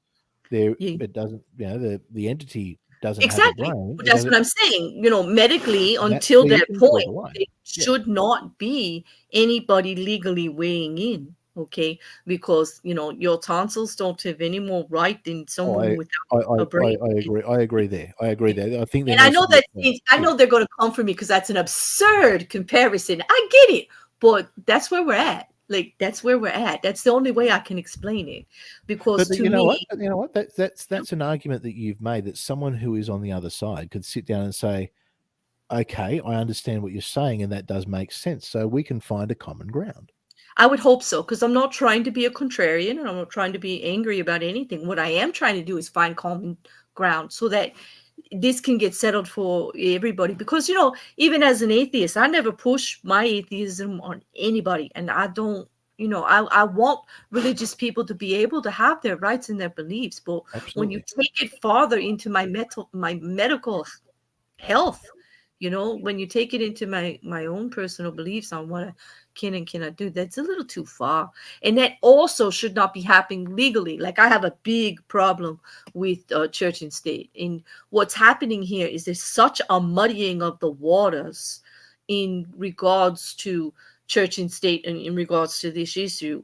there Yeah. it doesn't, the entity doesn't have a Exactly. brain, But that's what I'm saying. Medically, that's until where you that can draw point, the line. there Yeah. should not be anybody legally weighing in, okay? Because, your tonsils don't have any more right than Oh, someone without a brain. I agree. I agree there. I agree there. I think there And I needs to know be I yeah. know they're going to come for me because that's an absurd comparison. I get it, but that's where we're at. Like, that's where we're at. That's the only way I can explain it. Because But to you know what? me, But you know what? That's an argument that you've made, that someone who is on the other side could sit down and say, okay, I understand what you're saying, and that does make sense. So we can find a common ground. I would hope so, because I'm not trying to be a contrarian and I'm not trying to be angry about anything. What I am trying to do is find common ground so that this can get settled for everybody. Because, even as an atheist, I never push my atheism on anybody. And I don't, I want religious people to be able to have their rights and their beliefs. But when you Absolutely. take it farther into my medical health, when you take it into my own personal beliefs on what I can and cannot do, that's a little too far. And that also should not be happening legally. Like, I have a big problem with church and state, and what's happening here is there's such a muddying of the waters in regards to church and state, and in regards to this issue.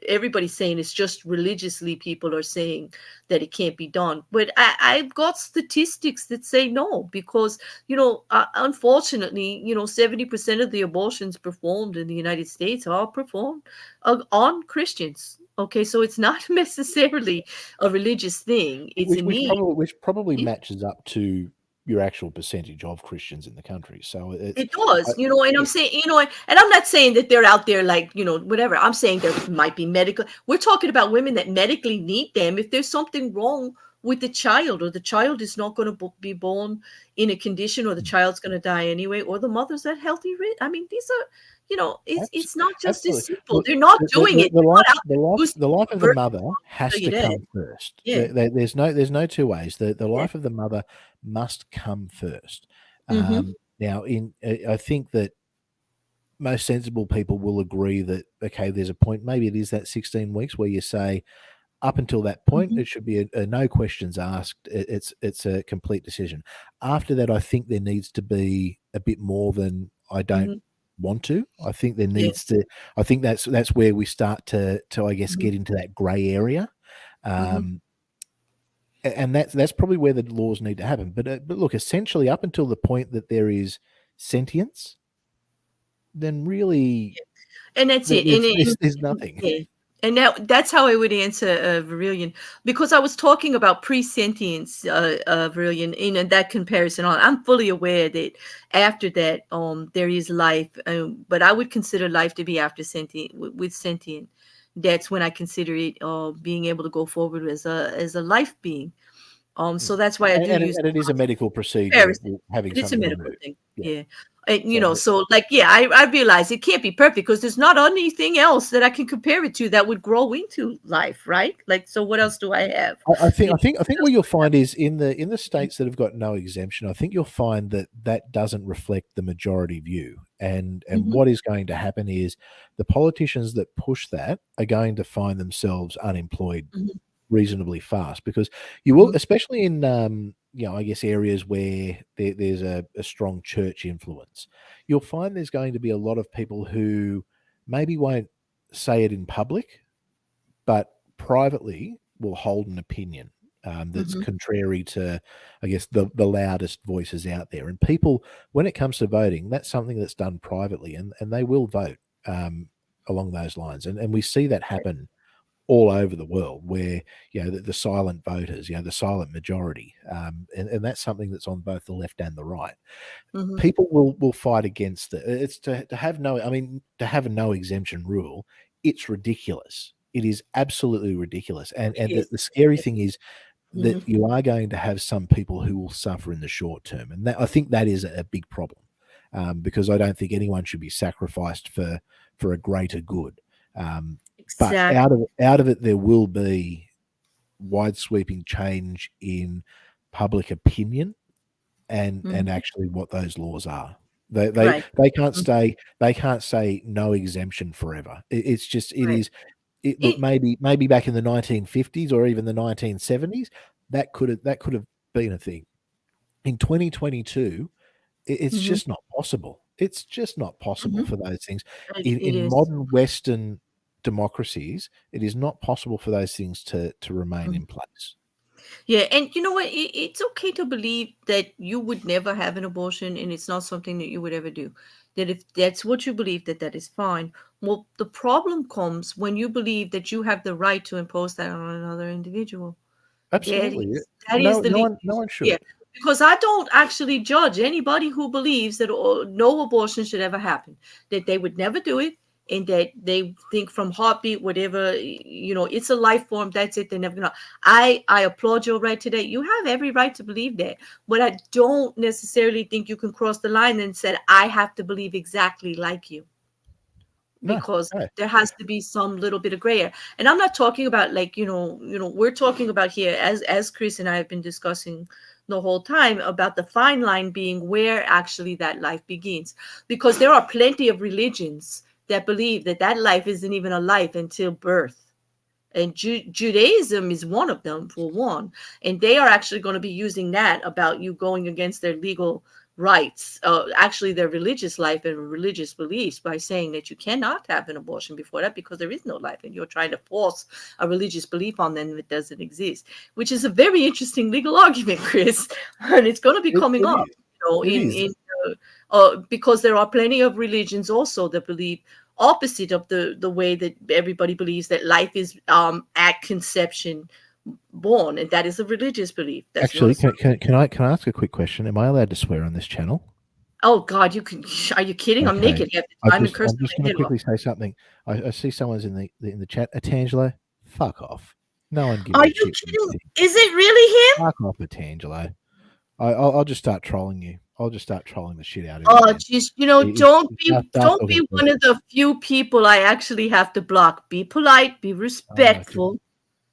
Everybody's saying it's just religiously people are saying that it can't be done, but I've got statistics that say no, because unfortunately, 70% of the abortions performed in the United States are performed on Christians. Okay, so it's not necessarily a religious thing, it's a need. Which probably matches up to your actual percentage of Christians in the country. So it's It does, and I'm yeah, saying, and I'm not saying that they're out there like, whatever. I'm saying there might be medical. We're talking about women that medically need them. If there's something wrong with the child, or the child is not going to be born in a condition, or the child's going to die anyway, or the mother's at healthy rate. I mean, these are, it's not just as absolutely. simple. They're not doing it. They're not out there boosting The life of the birth. mother I'll has tell you to that. come first. Yeah. There's no two ways. The Yeah. life of the mother must come first. Mm-hmm. Now, I think that most sensible people will agree that, okay, there's a point, maybe it is that 16 weeks where you say, up until that point, Mm-hmm. it should be a no questions asked. It's a complete decision. After that, I think there needs to be a bit more than I don't Mm-hmm. want to. I think there Yeah. needs to. I think that's where we start to I guess Mm-hmm. get into that grey area, Mm-hmm. and that's probably where the laws need to happen. But look, essentially, up until the point that there is sentience, then really And that's it. there's nothing. Yeah. And that's how I would answer Virillion, because I was talking about pre-sentience, Virillion, in that comparison. I'm fully aware that after that, there is life, but I would consider life to be after sentient, with sentient. That's when I consider it being able to go forward as a life being. So that's why I do use And it is a medical procedure comparison, having but it's a something medical removed. thing. Yeah. Yeah. And, So so like, yeah, I realize it can't be perfect because there's not anything else that I can compare it to that would grow into life, right? Like, so what else do I have? I think What what else you'll do I have? find is in the states that have got no exemption, I think you'll find that doesn't reflect the majority view, And what is going to happen is the politicians that push that are going to find themselves unemployed reasonably fast, because you will, especially in I guess areas where there's a strong church influence, you'll find there's going to be a lot of people who maybe won't say it in public, but privately will hold an opinion that's contrary to, I guess, the loudest voices out there. And people, when it comes to voting, that's something that's done privately, and they will vote along those lines. And we see that happen all over the world, where the silent voters, the silent majority, and that's something that's on both the left and the right. People will fight against it. It's to have a no exemption rule. It's ridiculous. It is absolutely ridiculous. And the scary thing is that you are going to have some people who will suffer in the short term, and I think that is a big problem, because I don't think anyone should be sacrificed for a greater good. But out of it, there will be wide sweeping change in public opinion and actually what those laws are. They can't say no exemption forever. It's just look, maybe back in the 1950s or even the 1970s that could have been a thing. In 2022, it's just not possible. It's just not possible for those things. In modern Western democracies, it is not possible for those things to remain in place. Yeah, and you know what? It's okay to believe that you would never have an abortion, and it's not something that you would ever do. That if that's what you believe, that is fine. Well, the problem comes when you believe that you have the right to impose that on another individual. Absolutely. No one should. Yeah, because I don't actually judge anybody who believes that no abortion should ever happen, that they would never do it, and that they think from heartbeat, whatever, it's a life form. That's it. They're never gonna. I applaud your right to that. You have every right to believe that, but I don't necessarily think you can cross the line and say I have to believe exactly like you, because there has to be some little bit of gray area. And I'm not talking about we're talking about here, as Chris and I have been discussing the whole time, about the fine line being where actually that life begins, because there are plenty of religions that believe that life isn't even a life until birth. And Judaism is one of them, for one. And they are actually going to be using that about you going against their legal rights, actually their religious life and religious beliefs, by saying that you cannot have an abortion before that because there is no life, and you're trying to force a religious belief on them that doesn't exist, which is a very interesting legal argument, Chris. And it's going to be coming up, because there are plenty of religions also that believe opposite of the way that everybody believes that life is at conception born, and that is a religious belief. That's actually, can I ask a quick question? Am I allowed to swear on this channel? Oh God, you can. Are you kidding? Okay. I'm naked. I'm just going to quickly say something. I see someone's in the chat. Atangelo, fuck off. No one gives a shit. Are you kidding? Is it really him? Fuck off, Atangelo. I'll just start trolling you. I'll just start trolling the shit out of you. Oh, jeez, don't be one of the few people I actually have to block. Be polite, be respectful.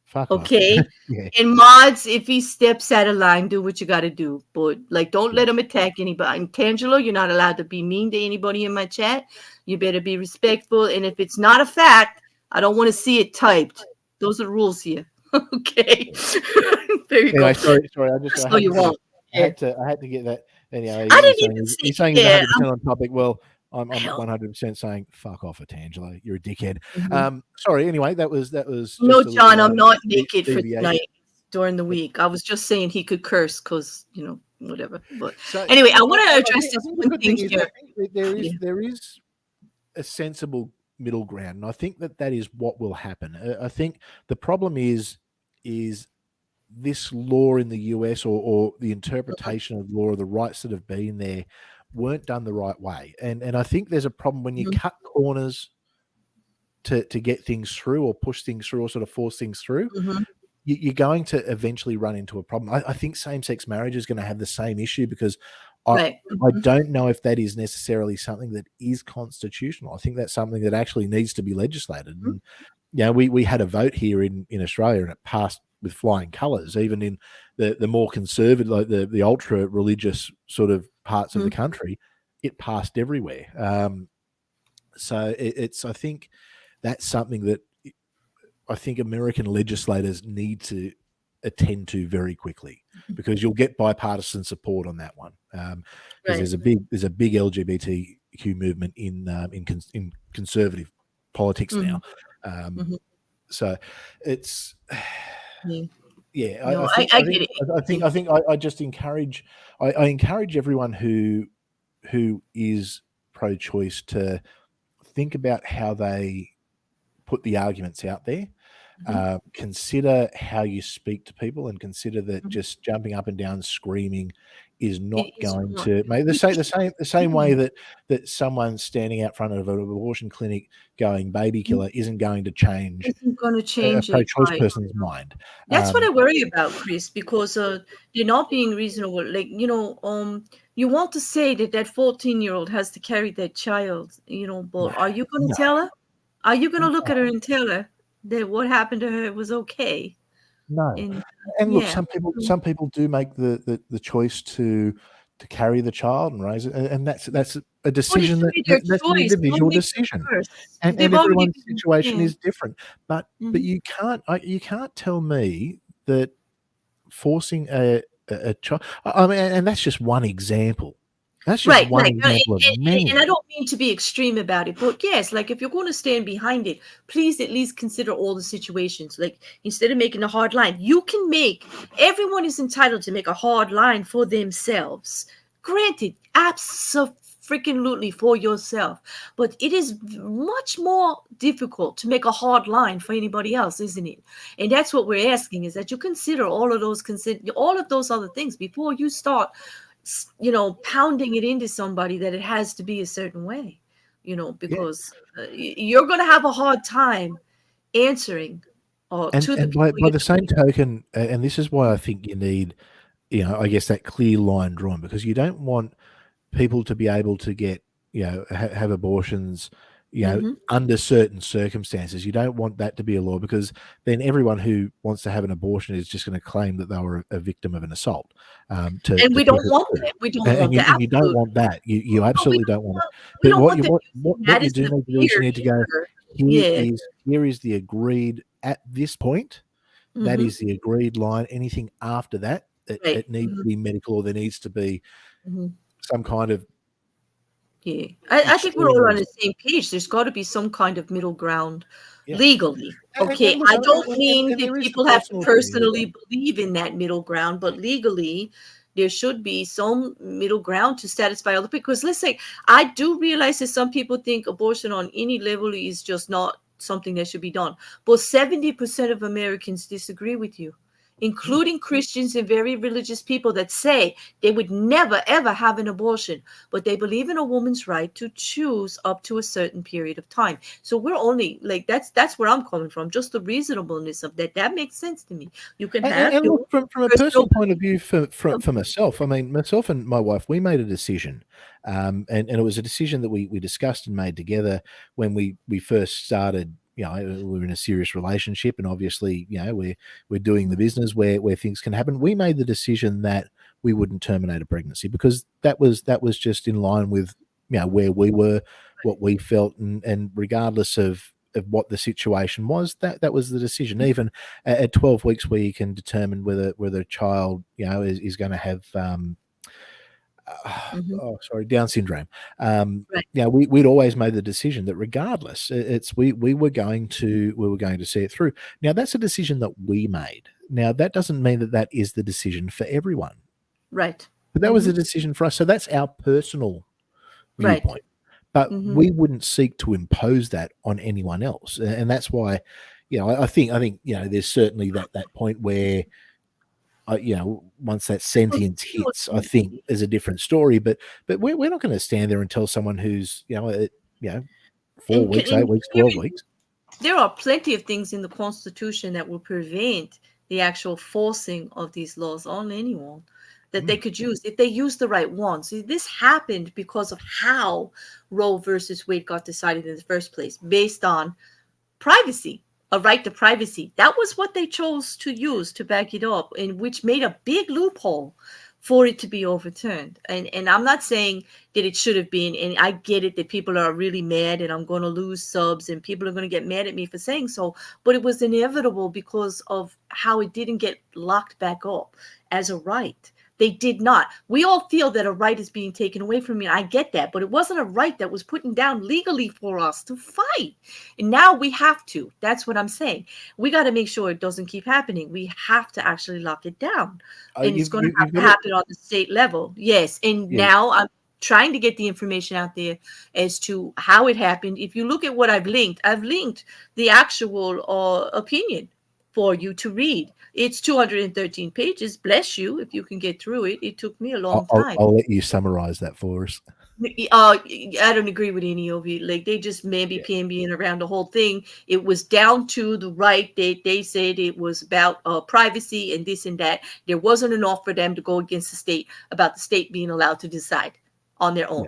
Fuck okay. Yeah. And mods, if he steps out of line, do what you got to do. But don't let him attack anybody. And Tangelo, you're not allowed to be mean to anybody in my chat. You better be respectful. And if it's not a fact, I don't want to see it typed. Those are the rules here. Okay. There you go. Sorry. I had to get that. Anyway, he's saying he's 100% on topic. Well, I'm 100% saying fuck off, Atangelo. You're a dickhead. Sorry. Anyway, that was. No, John, I'm not naked for tonight during the week. I was just saying he could curse because whatever. But anyway, I want to address this one thing here. There is a sensible middle ground, and I think that is what will happen. I think the problem is this law in the US or the interpretation of law or the rights that have been there weren't done the right way. And I think there's a problem when you cut corners to get things through or push things through or sort of force things through, you're going to eventually run into a problem. I think same-sex marriage is going to have the same issue because I don't know if that is necessarily something that is constitutional. I think that's something that actually needs to be legislated. And, we had a vote here in Australia and it passed with flying colours, even in the more conservative, like the ultra religious sort of parts of the country. it passed everywhere. So it's I think that's something that I think American legislators need to attend to very quickly, because you'll get bipartisan support on that one. Because there's a big LGBTQ movement in conservative politics now. So it's No, I get it. I just encourage everyone who is pro-choice to think about how they put the arguments out there. Consider how you speak to people, and consider that just jumping up and down screaming is not going to make the same way that someone standing out front of an abortion clinic going baby killer isn't going to change a pro-choice person's mind. That's what I worry about, Chris, because they're not being reasonable. Like, you want to say that 14-year-old has to carry that child, but are you going to tell her? Are you going to look at her and tell her that what happened to her was okay? No. And look, some people do make the choice to carry the child and raise it, and that's a decision that's an individual decision, and everyone's situation is different. But you can't tell me that forcing a child. I mean, and that's just one example. That's just one example of many. And I don't mean to be extreme about it, but yes, like if you're going to stand behind it, please at least consider all the situations. Like instead of making a hard line, everyone is entitled to make a hard line for themselves. Granted, absolutely for yourself, but it is much more difficult to make a hard line for anybody else, isn't it? And that's what we're asking, is that you consider all of those other things before you start pounding it into somebody that it has to be a certain way, because you're going to have a hard time answering. By the same token, and this is why I think you need, I guess, that clear line drawn, because you don't want people to be able to get, have abortions, under certain circumstances. You don't want that to be a law, because then everyone who wants to have an abortion is just going to claim that they were a victim of an assault. And we don't want that. We don't want that. You don't want that. You absolutely don't want it. But what you do need to do is you need to go, here is the agreed at this point. That is the agreed line. Anything after that, it needs to be medical, or there needs to be some kind of. Yeah, I think we're all on the same page. There's got to be some kind of middle ground legally. Okay, I don't mean that people have to personally believe in that middle ground, but legally, there should be some middle ground to satisfy all the people. Because let's say, I do realize that some people think abortion on any level is just not something that should be done. But 70% of Americans disagree with you, including Christians and very religious people that say they would never, ever have an abortion, but they believe in a woman's right to choose up to a certain period of time. So we're only like, that's where I'm coming from, just the reasonableness of that. That makes sense to me. You can have. And look, from a personal point of view, for myself, I mean, myself and my wife, we made a decision, and it was a decision that we discussed and made together when we first started. We're in a serious relationship, and obviously, we're doing the business where things can happen. We made the decision that we wouldn't terminate a pregnancy, because that was just in line with where we were, what we felt, and regardless of what the situation was, that was the decision. Even at 12 weeks, where you can determine whether a child is going to have Down syndrome. We'd always made the decision that regardless, we were going to see it through. Now that's a decision that we made. Now that doesn't mean that is the decision for everyone, right? But that was a decision for us. So that's our personal viewpoint. But we wouldn't seek to impose that on anyone else, and that's why, I think there's certainly that point where. Once that sentience hits, I think is a different story. But we're not going to stand there and tell someone who's 4 weeks, 8 weeks, 12 weeks. There are plenty of things in the Constitution that will prevent the actual forcing of these laws on anyone that they could use if they use the right ones. See, this happened because of how Roe versus Wade got decided in the first place, based on privacy. A right to privacy. That was what they chose to use to back it up, and which made a big loophole for it to be overturned. And I'm not saying that it should have been, and I get it that people are really mad and I'm going to lose subs and people are going to get mad at me for saying so, but it was inevitable because of how it didn't get locked back up as a right. They did not. We all feel that a right is being taken away from me. I get that, but it wasn't a right that was put down legally for us to fight. And now we have to. That's what I'm saying. We got to make sure it doesn't keep happening. We have to actually lock it down. And it's going to have to happen on the state level. Yes. And now I'm trying to get the information out there as to how it happened. If you look at what I've linked the actual opinion for you to read. It's 213 pages. Bless you if you can get through it. It took me a long time. I'll let you summarize that for us. I don't agree with any of it. Like, they just maybe PMBing around the whole thing. It was down to the right. They said it was about privacy and this and that. There wasn't enough for them to go against the state about the state being allowed to decide on their own,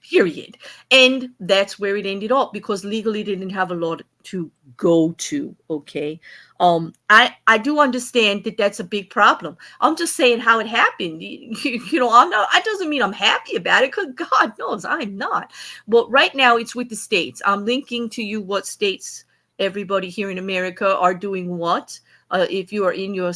period. And that's where it ended up, because legally they didn't have a lot to go to. Okay. I do understand that that's a big problem. I'm just saying how it happened. It doesn't mean I'm happy about it, because God knows I'm not. But right now it's with the states. I'm linking to you what states everybody here in America are doing what. If you are in your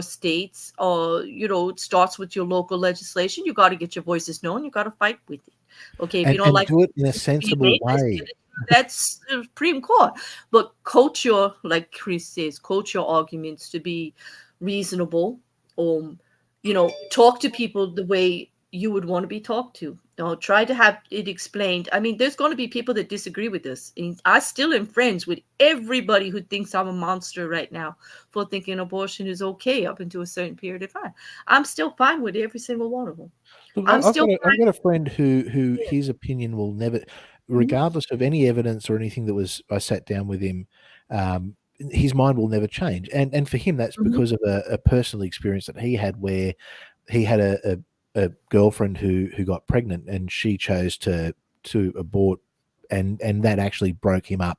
states, it starts with your local legislation. You got to get your voices known. You got to fight with it. Okay, if you don't like, do it in a sensible way. That's the Supreme Court. But coach like Chris says, coach your arguments to be reasonable. Talk to people the way you would want to be talked to. Try to have it explained. I mean, there's going to be people that disagree with this. And I still am friends with everybody who thinks I'm a monster right now for thinking abortion is okay up until a certain period of time. I'm still fine with every single one of them. Look, I've got a friend who his opinion will never, regardless of any evidence or anything that I sat down with him, his mind will never change. And for him, that's because of a personal experience that he had, where he had a girlfriend who got pregnant, and she chose to abort, and that actually broke him up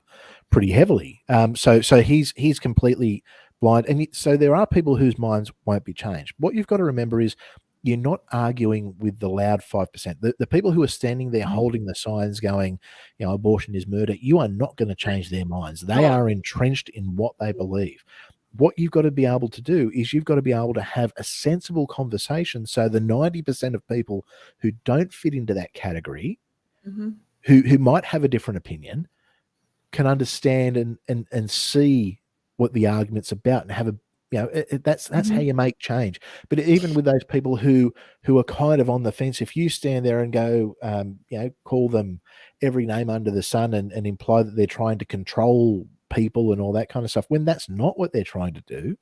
pretty heavily. So he's completely blind, and so there are people whose minds won't be changed. What you've got to remember is, you're not arguing with the loud 5%. The people who are standing there holding the signs going, abortion is murder, you are not going to change their minds. They are entrenched in what they believe. What you've got to be able to do is you've got to be able to have a sensible conversation, so the 90% of people who don't fit into that category, who might have a different opinion, can understand and see what the argument's about, and have a that's how you make change. But even with those people who are kind of on the fence, if you stand there and go, call them every name under the sun and imply that they're trying to control people and all that kind of stuff, when that's not what they're trying to do,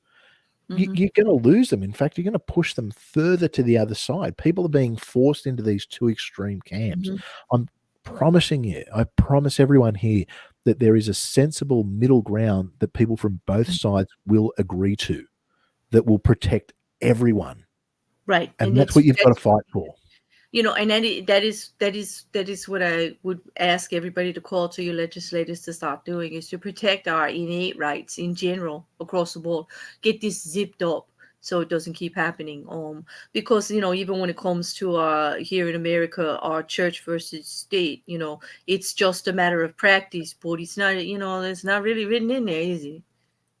you're going to lose them. In fact, you're going to push them further to the other side. People are being forced into these two extreme camps. I'm promising you, I promise everyone here, that there is a sensible middle ground that people from both sides will agree to, that will protect everyone. Right. And that's what you've got to fight for. And that is what I would ask everybody to call to your legislators to start doing, is to protect our innate rights in general across the board. Get this zipped up so it doesn't keep happening. Because, even when it comes to here in America, our church versus state, it's just a matter of practice, but it's not, it's not really written in there, is it?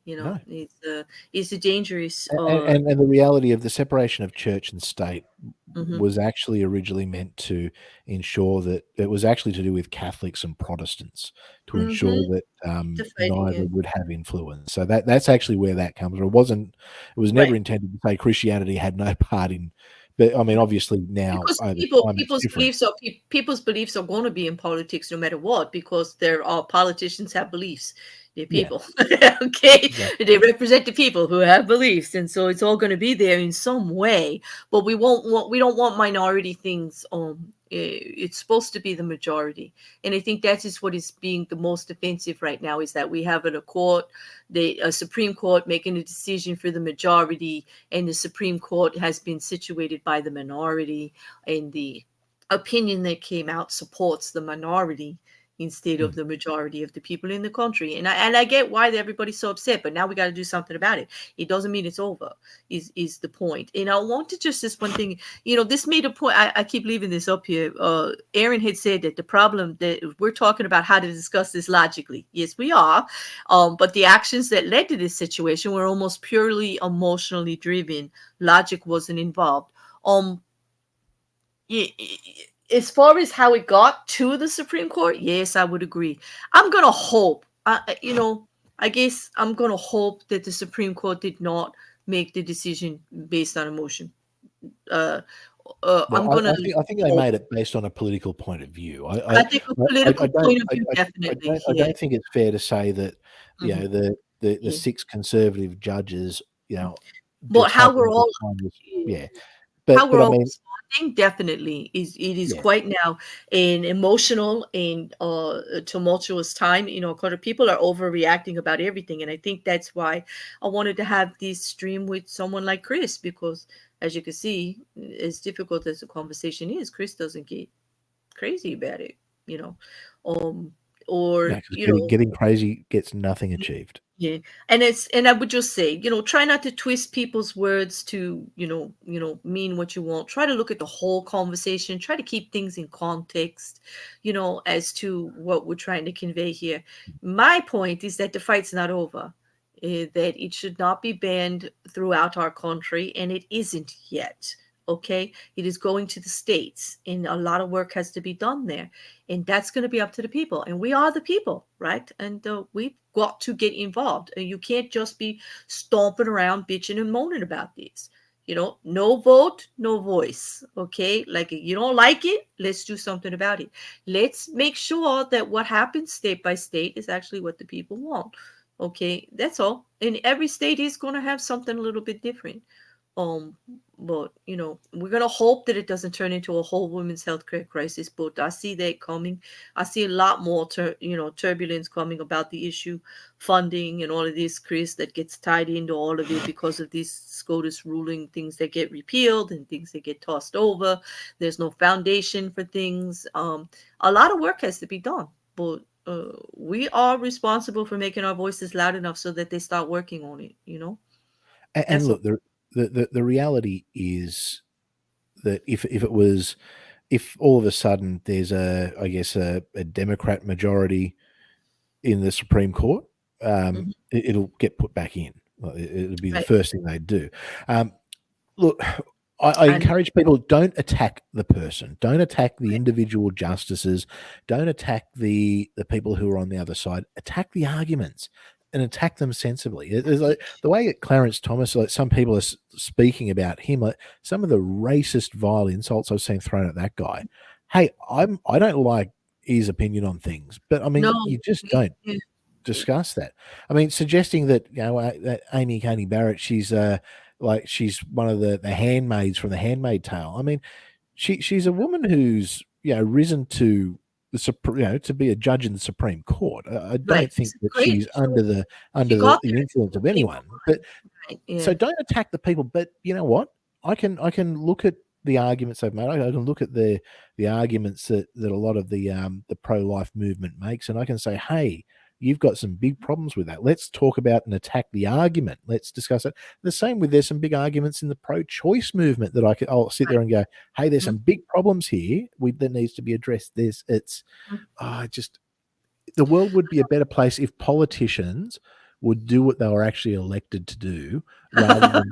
No. It's a dangerous. And the reality of the separation of church and state was actually originally meant to ensure that it was actually to do with Catholics and Protestants, to ensure that neither would have influence. So that's actually where that comes from. It was never intended to say Christianity had no part in. But I mean, obviously now, people's beliefs are going to be in politics no matter what, because there are politicians have beliefs. They're people, okay? Yeah. They represent the people who have beliefs, and so it's all going to be there in some way. But we don't want minority things. It's supposed to be the majority, and I think that is what is being the most offensive right now, is that we have a Supreme Court making a decision for the majority, and the Supreme Court has been situated by the minority, and the opinion that came out supports the minority. instead of the majority of the people in the country. And I get why everybody's so upset, but now we got to do something about it. It doesn't mean it's over, is the point. And I want to just one thing, this made a point. I keep leaving this up here. Aaron had said that the problem that we're talking about how to discuss this logically. Yes, we are. But the actions that led to this situation were almost purely emotionally driven. Logic wasn't involved. As far as how it got to the Supreme Court, yes, I would agree. I'm going to hope, I guess I'm going to hope that the Supreme Court did not make the decision based on emotion. Well, I think they made it based on a political point of view. I think a political point of view, definitely. I don't think it's fair to say that, the 6 conservative judges, but how we're all, But how we're I all mean, responding, definitely it is quite now an emotional and tumultuous time. People are overreacting about everything, and I think that's why I wanted to have this stream with someone like Chris, because as you can see, as difficult as the conversation is, Chris doesn't get crazy about it, getting crazy gets nothing achieved. Yeah. And I would just say, try not to twist people's words to, mean what you want. Try to look at the whole conversation. Try to keep things in context, as to what we're trying to convey here. My point is that the fight's not over, that it should not be banned throughout our country, and it isn't yet. Okay, it is going to the states, and a lot of work has to be done there, and that's going to be up to the people, and we are the people, right? And we've got to get involved. You can't just be stomping around bitching and moaning about this. No vote, no voice. Okay, like if you don't like it, let's do something about it. Let's make sure that what happens state by state is actually what the people want. Okay, that's all. And every state is going to have something a little bit different. But we're gonna hope that it doesn't turn into a whole women's healthcare crisis. But I see that coming. I see a lot more, turbulence coming about the issue, funding, and all of this, Chris, that gets tied into all of it because of these SCOTUS ruling, things that get repealed and things that get tossed over. There's no foundation for things. A lot of work has to be done, but we are responsible for making our voices loud enough so that they start working on it. And look, the reality is that if all of a sudden there's a Democrat majority in the Supreme Court, it'll get put back in. It'll be the first thing they do. Look, I encourage people, don't attack the person. Don't attack the individual justices. Don't attack the people who are on the other side. Attack the arguments and attack them sensibly. It's like the way that Clarence Thomas, like some people are speaking about him, like some of the racist, vile insults I've seen thrown at that guy. Hey, I don't like his opinion on things, but I mean, you just don't discuss that. I mean, suggesting that that Amy Coney Barrett, she's one of the handmaids from The Handmaid's Tale. I mean, she's a woman who's risen to to be a judge in the Supreme Court. I don't think that she's under the influence of anyone. But so don't attack the people. But you know what? I can look at the arguments they've made. I can look at the arguments that a lot of the pro-life movement makes, and I can say, hey, you've got some big problems with that. Let's talk about and attack the argument. Let's discuss it. The same with there's some big arguments in the pro-choice movement that I'll sit there and go, hey, there's some big problems here that needs to be addressed. The world would be a better place if politicians would do what they were actually elected to do rather than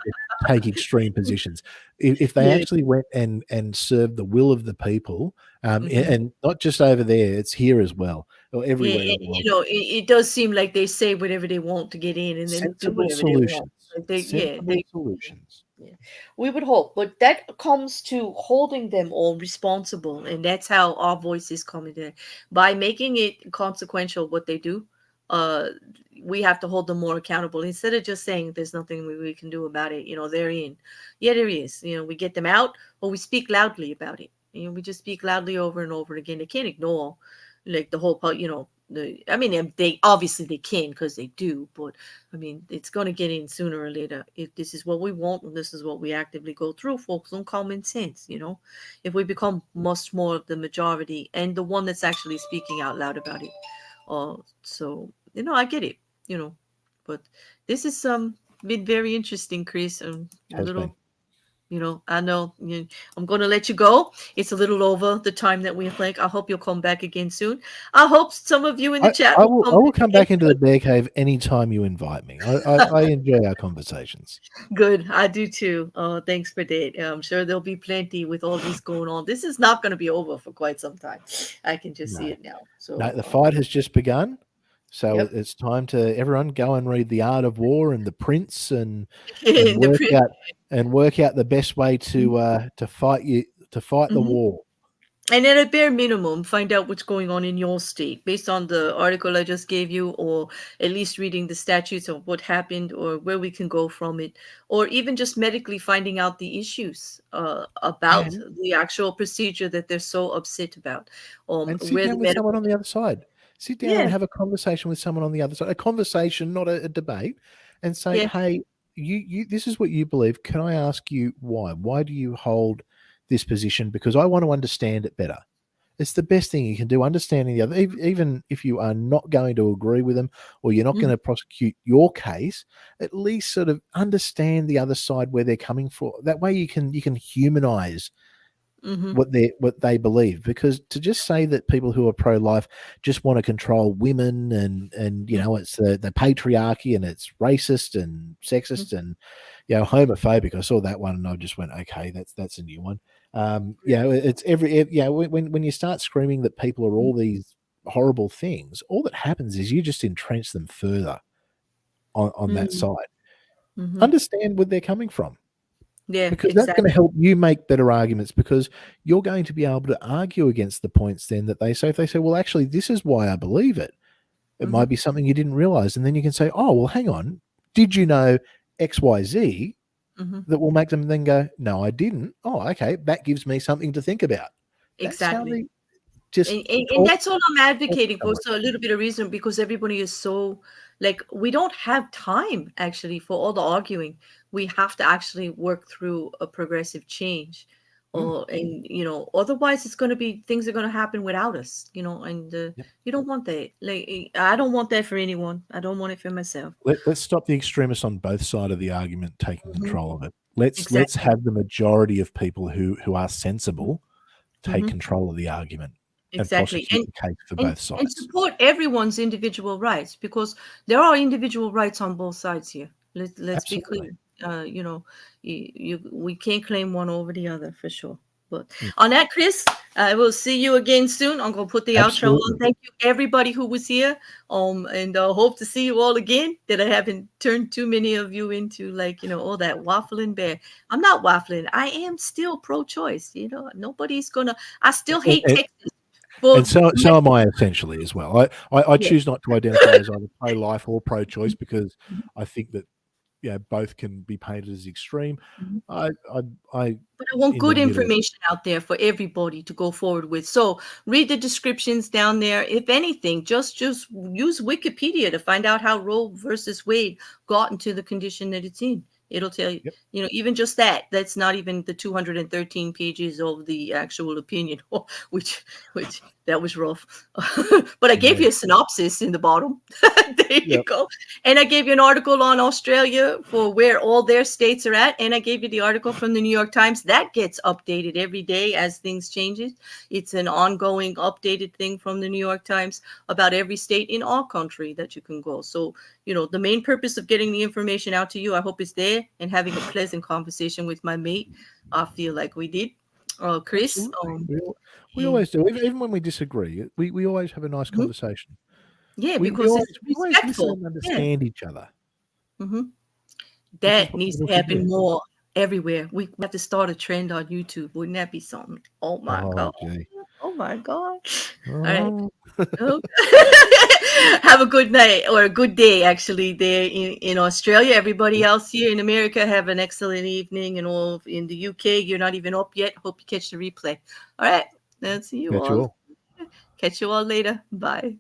take extreme positions. If they actually went and served the will of the people, and not just over there, it's here as well, or everywhere. It does seem like they say whatever they want to get in, and then do whatever solutions. They want. Solutions. Yeah. We would hope, but that comes to holding them all responsible, and that's how our voices come in there. By making it consequential what they do, we have to hold them more accountable instead of just saying there's nothing we can do about it. They're in. Yeah, there is. We get them out, or we speak loudly about it. We just speak loudly over and over again. They can't ignore like the whole, I mean, they obviously they can because they do, but I mean, it's going to get in sooner or later. If this is what we want and this is what we actively go through, folks, on common sense, if we become much more of the majority and the one that's actually speaking out loud about it. So I get it, but this is been very interesting, Chris. A Has been. little. I know I'm going to let you go. It's a little over the time that we have planned. I hope you'll come back again soon. I hope some of you in the chat I will will. come I will back come again back into the soon. bear cave anytime you invite me. I enjoy our conversations. Good. I do too. Thanks for that. I'm sure there'll be plenty with all this going on. This is not going to be over for quite some time. I can just see No, it now. no, So, the fight has just begun. So yep. it's time to everyone go and read The Art of War and The Prince and The work out the best way to fight the Mhm. war. And at a bare minimum, find out what's going on in your state based on the article I just gave you, or at least reading the statutes of what happened or where we can go from it, or even just medically finding out the issues about And the actual procedure that they're so upset about, sit where the down with someone medical. on the other side. Sit down Yeah, and have a conversation with someone on the other side. A conversation, not a debate, and say, yeah. "Hey, you this is what you believe. Can I ask you why? Why do you hold this position? Because I want to understand it better." It's the best thing you can do, understanding the other, even if you are not going to agree with them or you're not going Mhm, to prosecute your case, at least sort of understand the other side where they're coming from. That way you can humanize mhm, what they believe. Because to just say that people who are pro-life just want to control women and mhm, it's the patriarchy and it's racist and mhm. sexist and homophobic. I saw that one and I just went, okay, that's a new one. It's when you start screaming that people are all these horrible things, all that happens is you just entrench them further on that Mhm, side. mhm. Understand where they're coming from, Yeah, because that's going to exactly. help you make better arguments, because you're going to be able to argue against the points then that they say. If they say, well, actually, this is why I believe it, it Mhm, might be something you didn't realize. And then you can say, oh, well, hang on. Did you know XYZ? mhm. That will make them then go, no, I didn't. Oh, okay. That gives me something to think about. That's how Exactly. they just And talk that's all I'm to advocating for. someone. So a little bit of reason, because everybody is so, like, we don't have time actually for all the arguing. We have to actually work through a progressive change, Mm, and otherwise it's going to be, things are going to happen without us, and yep. you don't want that. Like, I don't want that for anyone. I don't want it for myself. Let's stop the extremists on both sides of the argument taking Hmm. control of it. Let's Exactly. have the majority of people who are sensible take Hmm. control of the argument and Exactly. prosecute the case for And both and sides. support everyone's individual rights, because there are individual rights on both sides here. Let's be Absolutely. clear. We can't claim one over the other for sure. But Mm, on that, Chris, I will see you again soon. I'm gonna put the outro on. absolutely. Thank you everybody who was here. And hope to see you all again. That I haven't turned too many of you into, like, all that waffling bear. I'm not waffling. I am still pro-choice. Nobody's gonna. I still And, hate and, Texas. But and so am I, essentially, as well. I yeah. choose not to identify as either pro-life or pro-choice, because I think that both can be painted as extreme. Mhm. I I, I But I want in the good middle. information out there for everybody to go forward with. So read the descriptions down there. If anything, just use Wikipedia to find out how Roe versus Wade got into the condition that it's in. It'll tell you, Yep. even just that. That's not even the 213 pages of the actual opinion, which that was rough. But I gave Yeah. you a synopsis in the bottom. There you Yep. go. And I gave you an article on Australia for where all their states are at. And I gave you the article from the New York Times that gets updated every day as things changes. It's an ongoing updated thing from the New York Times about every state in our country that you can go. So, the main purpose of getting the information out to you, I hope, is there, and having a pleasant conversation with my mate. I feel like we did. Chris, Absolutely. We always do. Even when we disagree, we always have a nice mhm. conversation. Yeah, We because always it's we always listen respectful. and Yeah. understand each other, Hmm. which is That what needs people to should do. happen more everywhere. We have to start a trend on YouTube. Wouldn't that be something? Oh my Oh, God. gee. Oh my God. All right. Oh, Oh. Have a good night, or a good day, actually, there in Australia. Everybody yep. else here in America, have an excellent evening. And all in the UK, you're not even up yet. Hope you catch the replay. All right. I'll see you Catch you all. all. Catch you all later. Bye.